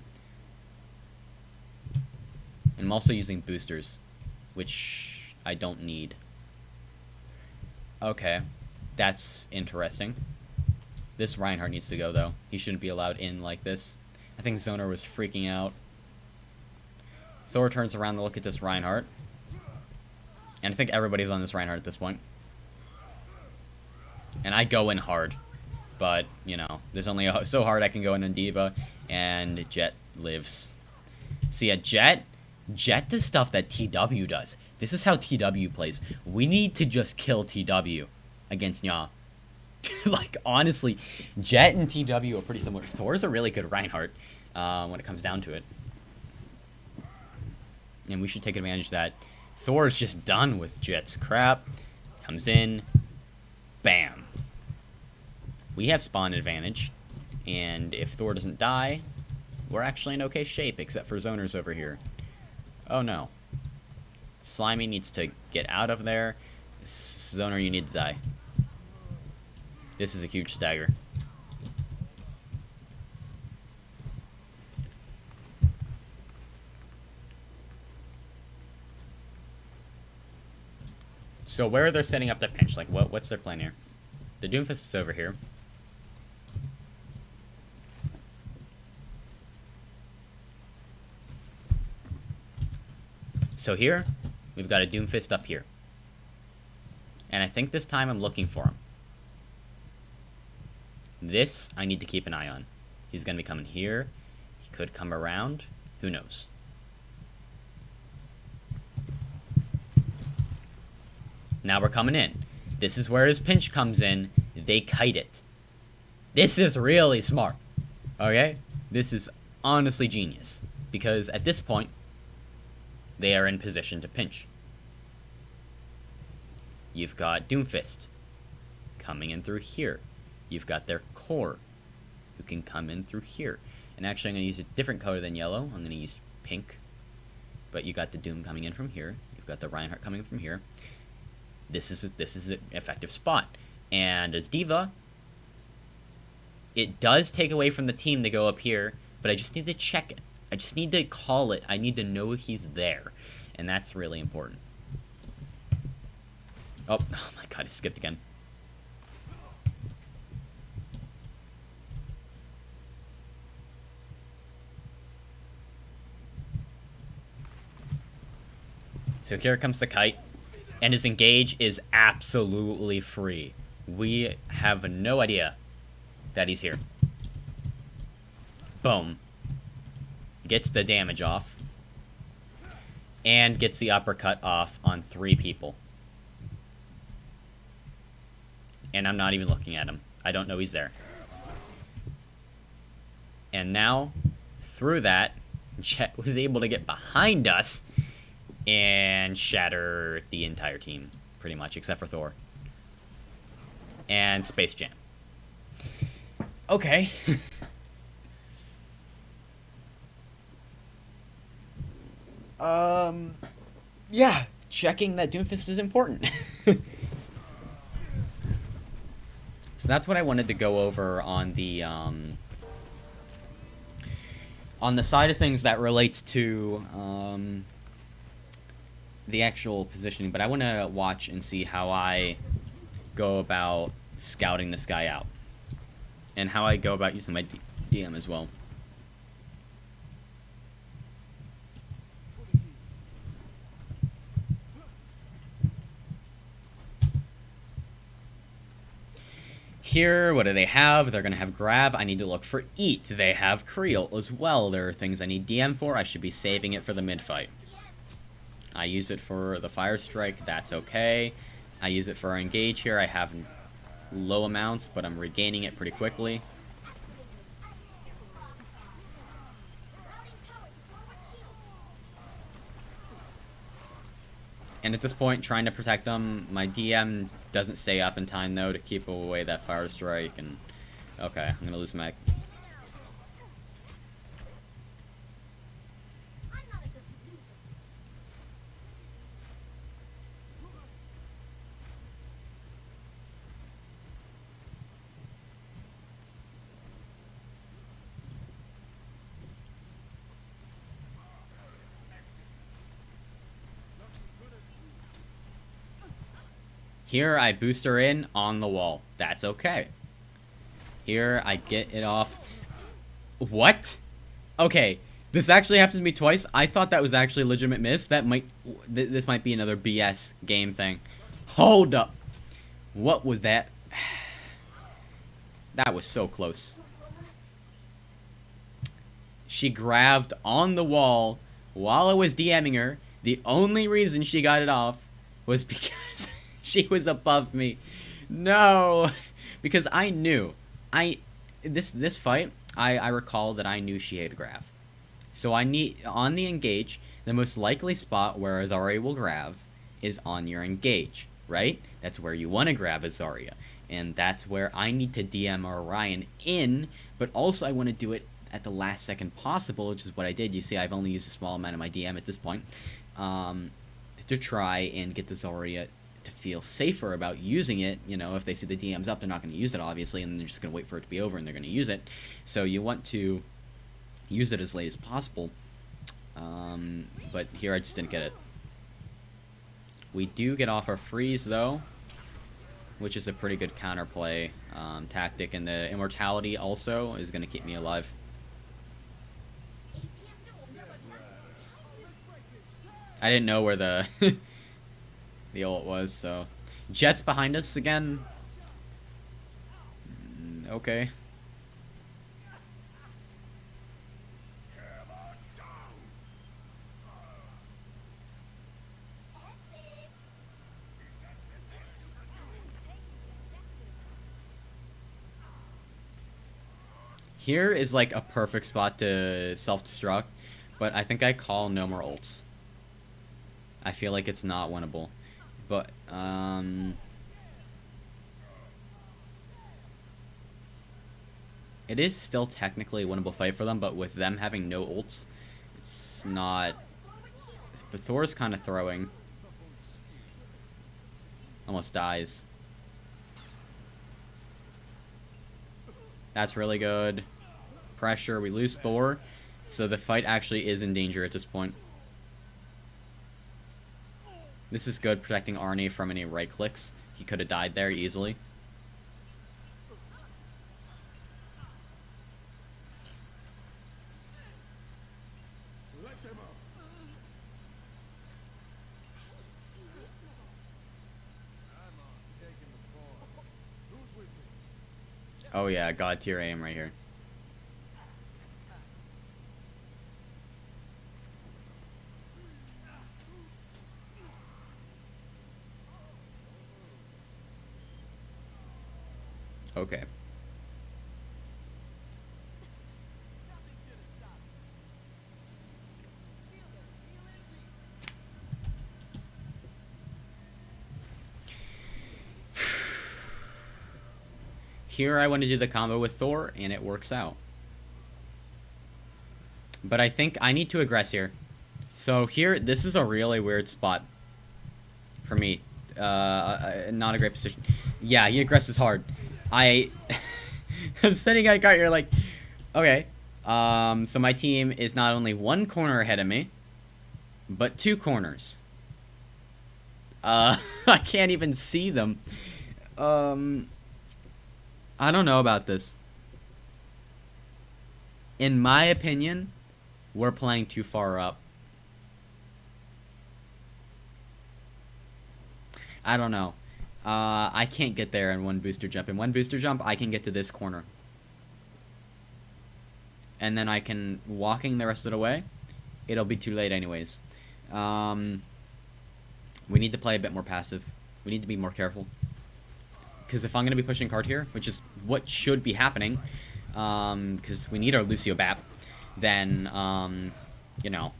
And I'm also using boosters, which I don't need. Okay, that's interesting. This Reinhardt needs to go, though. He shouldn't be allowed in like this. I think Zoner was freaking out. Thor turns around to look at this Reinhardt. And I think everybody's on this Reinhardt at this point. And I go in hard. But, you know, there's only so hard I can go in on D.Va. And Jet lives. See, Jet does stuff that TW does. This is how TW plays. We need to just kill TW against Nya. Like, honestly, Jet and TW are pretty similar. Thor's a really good Reinhardt when it comes down to it. And we should take advantage of that. Thor's just done with Jet's crap. Comes in. Bam. We have spawn advantage. And if Thor doesn't die, we're actually in okay shape, except for Zoners over here. Oh no. Slimy needs to get out of there. Zoner, you need to die. This is a huge stagger. So where are they setting up the pinch? Like, what's their plan here? The Doomfist is over here. So here, we've got a Doomfist up here. And I think this time I'm looking for him. This, I need to keep an eye on. He's going to be coming here. He could come around. Who knows? Now we're coming in. This is where his pinch comes in. They kite it. This is really smart. Okay? This is honestly genius. Because at this point, they are in position to pinch. You've got Doomfist coming in through here. You've got their core who can come in through here. And actually, I'm going to use a different color than yellow. I'm going to use pink. But you got the Doom coming in from here. You've got the Reinhardt coming from here. This is an effective spot. And as D.Va, it does take away from the team to go up here, but I just need to check it. I just need to call it. I need to know he's there. And that's really important. Oh my god, I skipped again. So here comes the kite. And his engage is absolutely free. We have no idea that he's here. Boom. Gets the damage off. And gets the uppercut off on 3 people. And I'm not even looking at him. I don't know he's there. And now, through that, Jet was able to get behind us and shatter the entire team, pretty much, except for Thor. And Space Jam. Okay. Yeah, checking that Doomfist is important. So that's what I wanted to go over on the side of things that relates to, the actual positioning, but I want to watch and see how I go about scouting this guy out. And how I go about using my DM as well. Here, what do they have? They're going to have Grav. I need to look for Eat. They have Creel as well. There are things I need DM for. I should be saving it for the mid-fight. I use it for the Fire Strike. That's okay. I use it for our Engage here. I have low amounts, but I'm regaining it pretty quickly. And at this point, trying to protect them, my DM doesn't stay up in time, though, to keep away that Fire Strike, and... Okay, I'm gonna lose my... Here, I boost her in on the wall. That's okay. Here, I get it off. What? Okay, this actually happened to me twice. I thought that was actually a legitimate miss. That might... this might be another BS game thing. Hold up. What was that? That was so close. She grabbed on the wall while I was DMing her. The only reason she got it off was because she was above me. No, because I knew. This fight, I recall that I knew she had grab. So I need on the engage, the most likely spot where a Zarya will grab is on your engage, right? That's where you want to grab a Zarya. And that's where I need to DM Orion in, but also I want to do it at the last second possible, which is what I did. You see, I've only used a small amount of my DM at this point, to try and get the Zarya to feel safer about using it. You know, if they see the DM's up, they're not going to use it, obviously, and they're just going to wait for it to be over, and they're going to use it. So you want to use it as late as possible, but here I just didn't get it. We do get off our freeze, though, which is a pretty good counterplay tactic, and the immortality also is going to keep me alive. I didn't know where the the ult was, so... Jet's behind us again? Okay. Here is like a perfect spot to self-destruct, but I think I call no more ults. I feel like it's not winnable, but it is still technically a winnable fight for them, but with them having no ults, it's not. But Thor's kind of throwing. Almost dies. That's really good. Pressure, we lose Thor, so the fight actually is in danger at this point. This is good, protecting Arnie from any right clicks. He could have died there easily. Oh yeah, god tier aim right here. Okay. Here I want to do the combo with Thor, and it works out. But I think I need to aggress here. So here, this is a really weird spot for me. Not a great position. Yeah, he aggresses hard. I'm sitting at guard here like, okay. So my team is not only one corner ahead of me, but two corners. I can't even see them. I don't know about this. In my opinion, we're playing too far up. I don't know. I can't get there in one booster jump. In one booster jump, I can get to this corner. And then I can, walking the rest of the way, it'll be too late anyways. We need to play a bit more passive. We need to be more careful. Because if I'm going to be pushing card here, which is what should be happening, because we need our Lucio Bap, then, you know,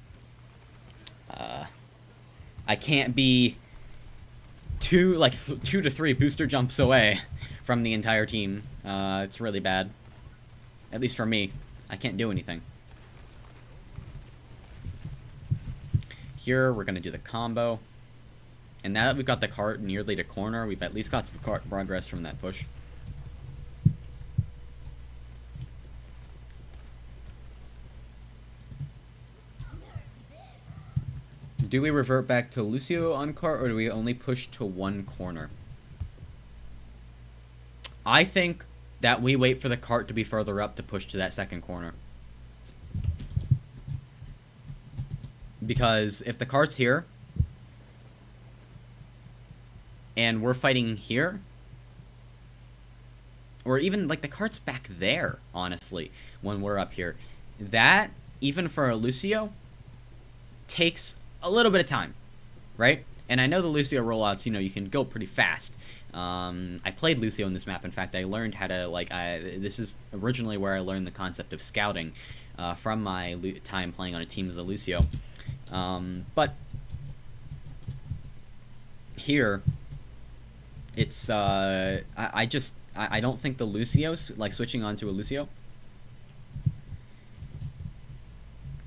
I can't be two to three booster jumps away from the entire team. It's really bad. At least for me. I can't do anything. Here, we're going to do the combo. And now that we've got the cart nearly to corner, we've at least got some progress from that push. Do we revert back to Lucio on cart, or do we only push to one corner? I think that we wait for the cart to be further up to push to that second corner. Because if the cart's here, and we're fighting here, or even, like, the cart's back there, honestly, when we're up here, that, even for a Lucio, takes a little bit of time, right? And I know the Lucio rollouts, you know, you can go pretty fast. I played Lucio in this map. In fact, I learned how to, like, this is originally where I learned the concept of scouting from my time playing on a team as a Lucio. But here, it's, I don't think the Lucio, like, switching onto a Lucio.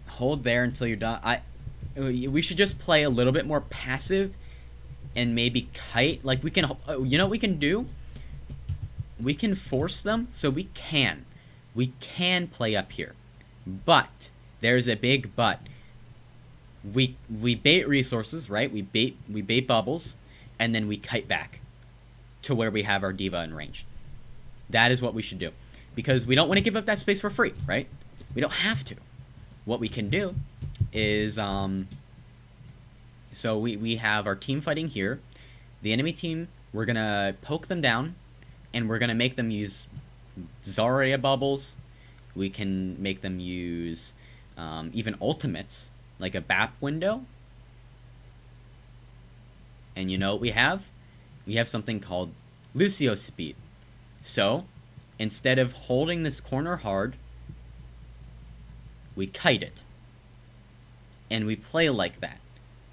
Hold there until you're done. We should just play a little bit more passive and maybe kite. Like, we can, you know what we can do? We can force them, so we can play up here. But there's a big but. We bait resources, right? We bait bubbles, and then we kite back to where we have our D.Va in range. That is what we should do, because we don't want to give up that space for free, right? We don't have to. What we can do is, so we have our team fighting here. The enemy team, we're going to poke them down, and we're going to make them use Zarya bubbles. We can make them use even ultimates, like a BAP window. And you know what we have? We have something called Lucio speed. So, instead of holding this corner hard, we kite it. And we play like that.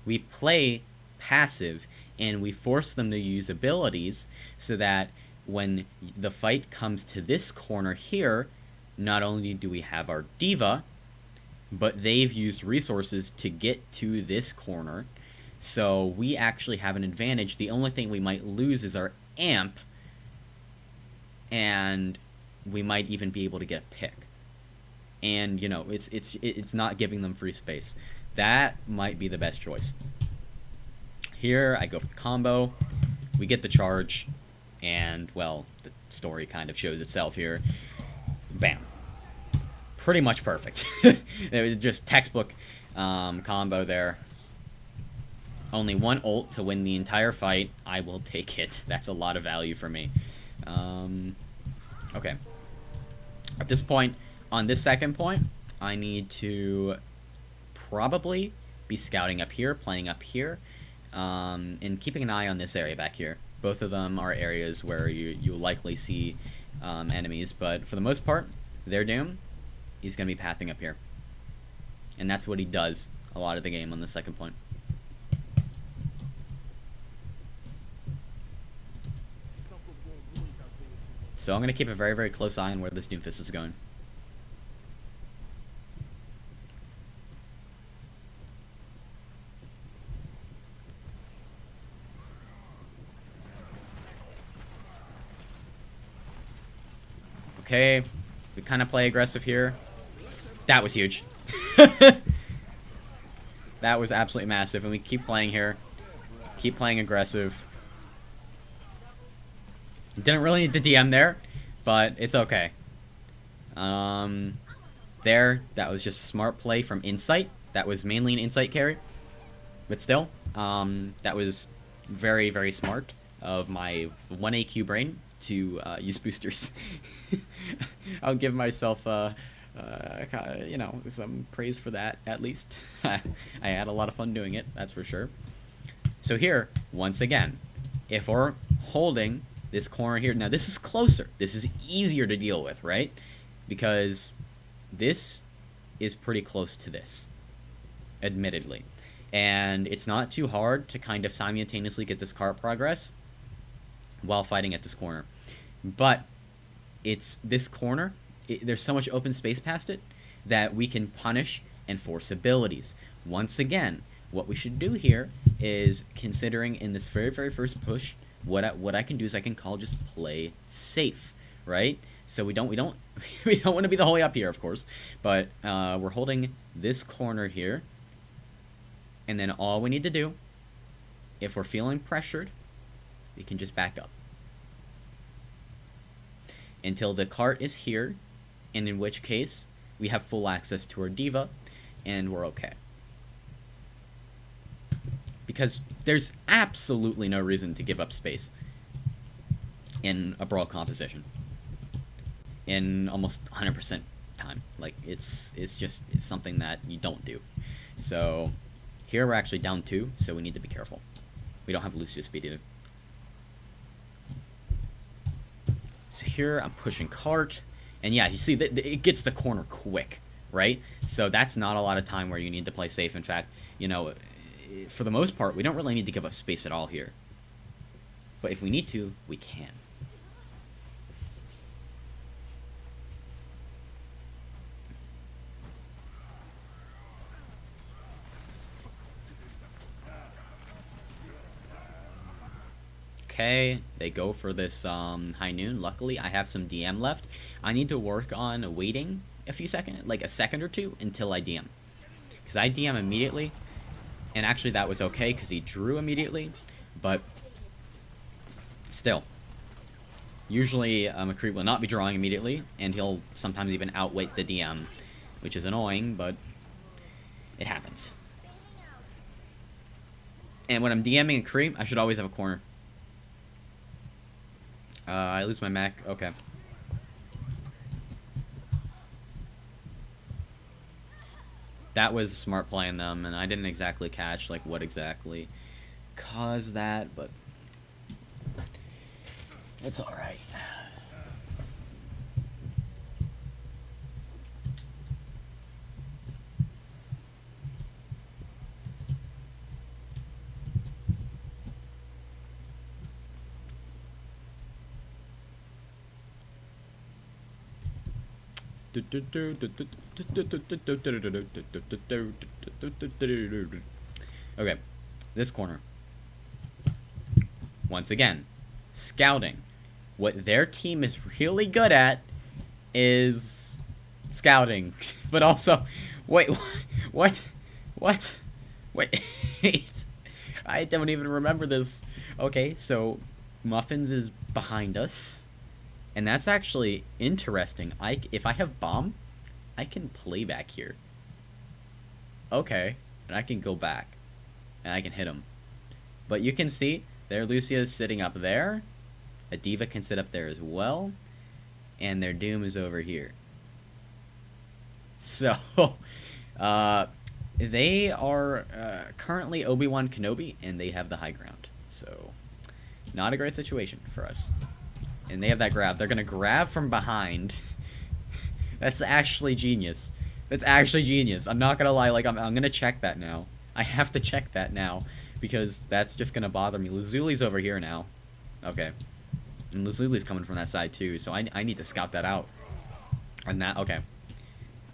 We play passive, and we force them to use abilities so that when the fight comes to this corner here, not only do we have our D.Va, but they've used resources to get to this corner, so we actually have an advantage. The only thing we might lose is our amp, and we might even be able to get a pick. And, you know, it's not giving them free space. That might be the best choice. Here, I go for the combo. We get the charge, and, well, the story kind of shows itself here. Bam. Pretty much perfect. It was just textbook combo there. Only one ult to win the entire fight. I will take it. That's a lot of value for me. Okay. At this point, on this second point, I need to probably be scouting up here, playing up here, and keeping an eye on this area back here. Both of them are areas where you'll likely see enemies, but for the most part, their Doom, he's going to be pathing up here. And that's what he does a lot of the game on the second point. So I'm going to keep a very, very close eye on where this Doomfist is going. Okay, we kind of play aggressive here. That was huge. That was absolutely massive, and we keep playing here. Keep playing aggressive. Didn't really need the DM there, but it's okay. There, that was just smart play from Insight. That was mainly an Insight carry. But still, that was very, very smart of my 1 AQ brain to use boosters. I'll give myself, you know, some praise for that, at least. I had a lot of fun doing it, that's for sure. So here, once again, if we're holding this corner here, now this is closer. This is easier to deal with, right? Because this is pretty close to this, admittedly. And it's not too hard to kind of simultaneously get this cart progress while fighting at this corner. But it's this corner, there's so much open space past it that we can punish and force abilities. Once again, what we should do here is, considering in this very, very first push, what I can do is I can call just play safe, right? So we don't want to be the whole way up here, of course, but we're holding this corner here, and then all we need to do, if we're feeling pressured, we can just back up. until the cart is here, and in which case we have full access to our diva, and we're okay. Because there's absolutely no reason to give up space in a brawl composition in almost 100% time. Like, it's something that you don't do. So here we're actually down 2, so we need to be careful. We don't have Lucio speed either. So here I'm pushing cart, and yeah, you see that it gets the corner quick, right? So that's not a lot of time where you need to play safe. In fact, you know, for the most part, we don't really need to give up space at all here. But if we need to, we can. Okay, they go for this high noon. Luckily, I have some DM left. I need to work on waiting a few seconds, like a second or two, until I DM. Because I DM immediately, and actually that was okay because he drew immediately, but still. Usually McCree will not be drawing immediately, and he'll sometimes even outwait the DM, which is annoying, but it happens. And when I'm DMing a creep, I should always have a corner. I lose my mech. Okay. That was a smart play in them, and I didn't exactly catch, like, what exactly caused that, but it's alright. Okay, this corner. Once again, scouting. What their team is really good at is scouting. But also, wait, what? Wait, I don't even remember this. Okay, so Muffins is behind us. And that's actually interesting. If I have bomb, I can play back here. Okay, and I can go back, and I can hit him. But you can see, there Lucia is sitting up there. A diva can sit up there as well. And their doom is over here. So, they are currently Obi-Wan Kenobi, and they have the high ground. So, not a great situation for us. And they have that grab. They're going to grab from behind. That's actually genius. That's actually genius. I'm not going to lie. Like, I'm going to check that now. I have to check that now. Because that's just going to bother me. Lazuli's over here now. Okay. And Lazuli's coming from that side, too. So I need to scout that out. And that... Okay.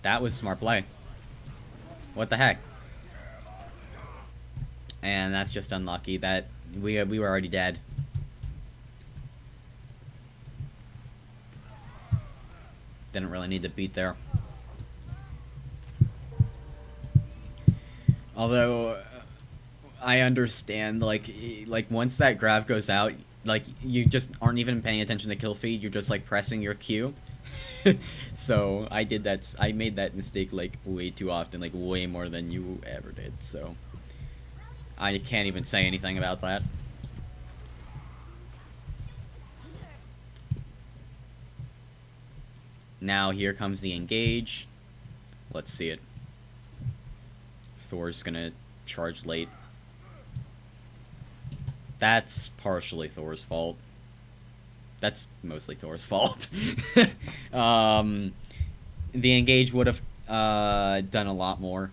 That was smart play. What the heck? And that's just unlucky. That... We were already dead. Didn't really need to beat there. Although, I understand, like once that grab goes out, like, you just aren't even paying attention to kill feed, you're just, like, pressing your Q. So, I made that mistake, like, way too often, like, way more than you ever did, so. I can't even say anything about that. Now here comes the engage. Let's see it. Thor's gonna charge late. That's partially Thor's fault. That's mostly Thor's fault. The engage would have done a lot more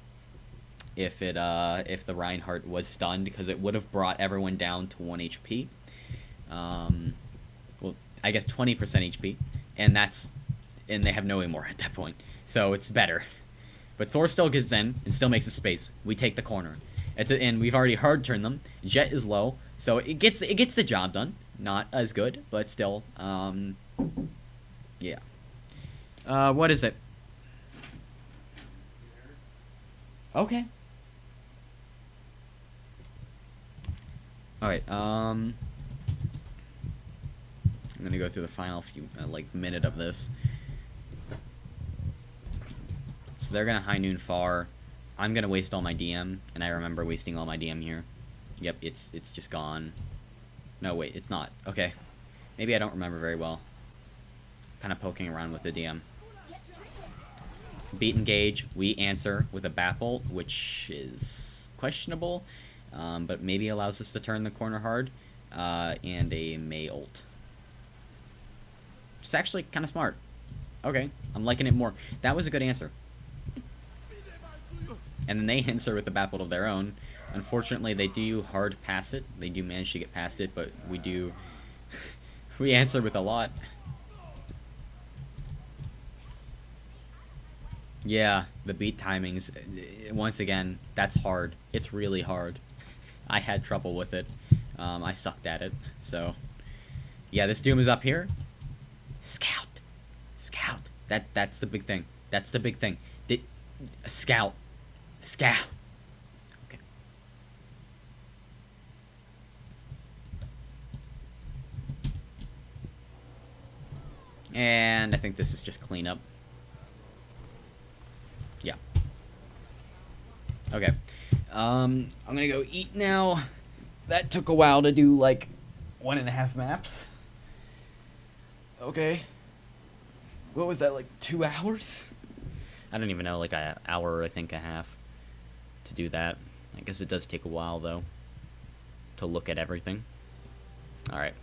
if the Reinhardt was stunned, because it would have brought everyone down to 1 HP. Well, I guess 20% HP, and they have no more at that point, so it's better. But Thor still gets in and still makes a space. We take the corner. And we've already hard turned them. Jet is low, so it gets the job done. Not as good, but still, yeah. What is it? Okay. Alright, I'm gonna go through the final few, like, minute of this. So they're gonna high noon far. I'm gonna waste all my DM, and I remember wasting all my DM here. Yep, it's just gone. No, wait, it's not. Okay. Maybe I don't remember very well. Kind of poking around with the DM. Beat engage. We answer with a bat bolt, which is questionable, but maybe allows us to turn the corner hard. And a May ult. It's actually kind of smart. Okay, I'm liking it more. That was a good answer. And then they answer with a bat bolt of their own. Unfortunately, they do hard pass it. They do manage to get past it, but we do... we answer with a lot. Yeah, the beat timings, once again, that's hard. It's really hard. I had trouble with it. I sucked at it. So, yeah, this Doom is up here. Scout. Scout. That's the big thing. That's the big thing. Scout. Scout. Okay. And I think this is just cleanup. Yeah. Okay. I'm gonna go eat now. That took a while to do, like, 1.5 maps. Okay. What was that, like, 2 hours? I don't even know, like an hour, I think, a half to do that. I guess it does take a while, though, to look at everything. Alright.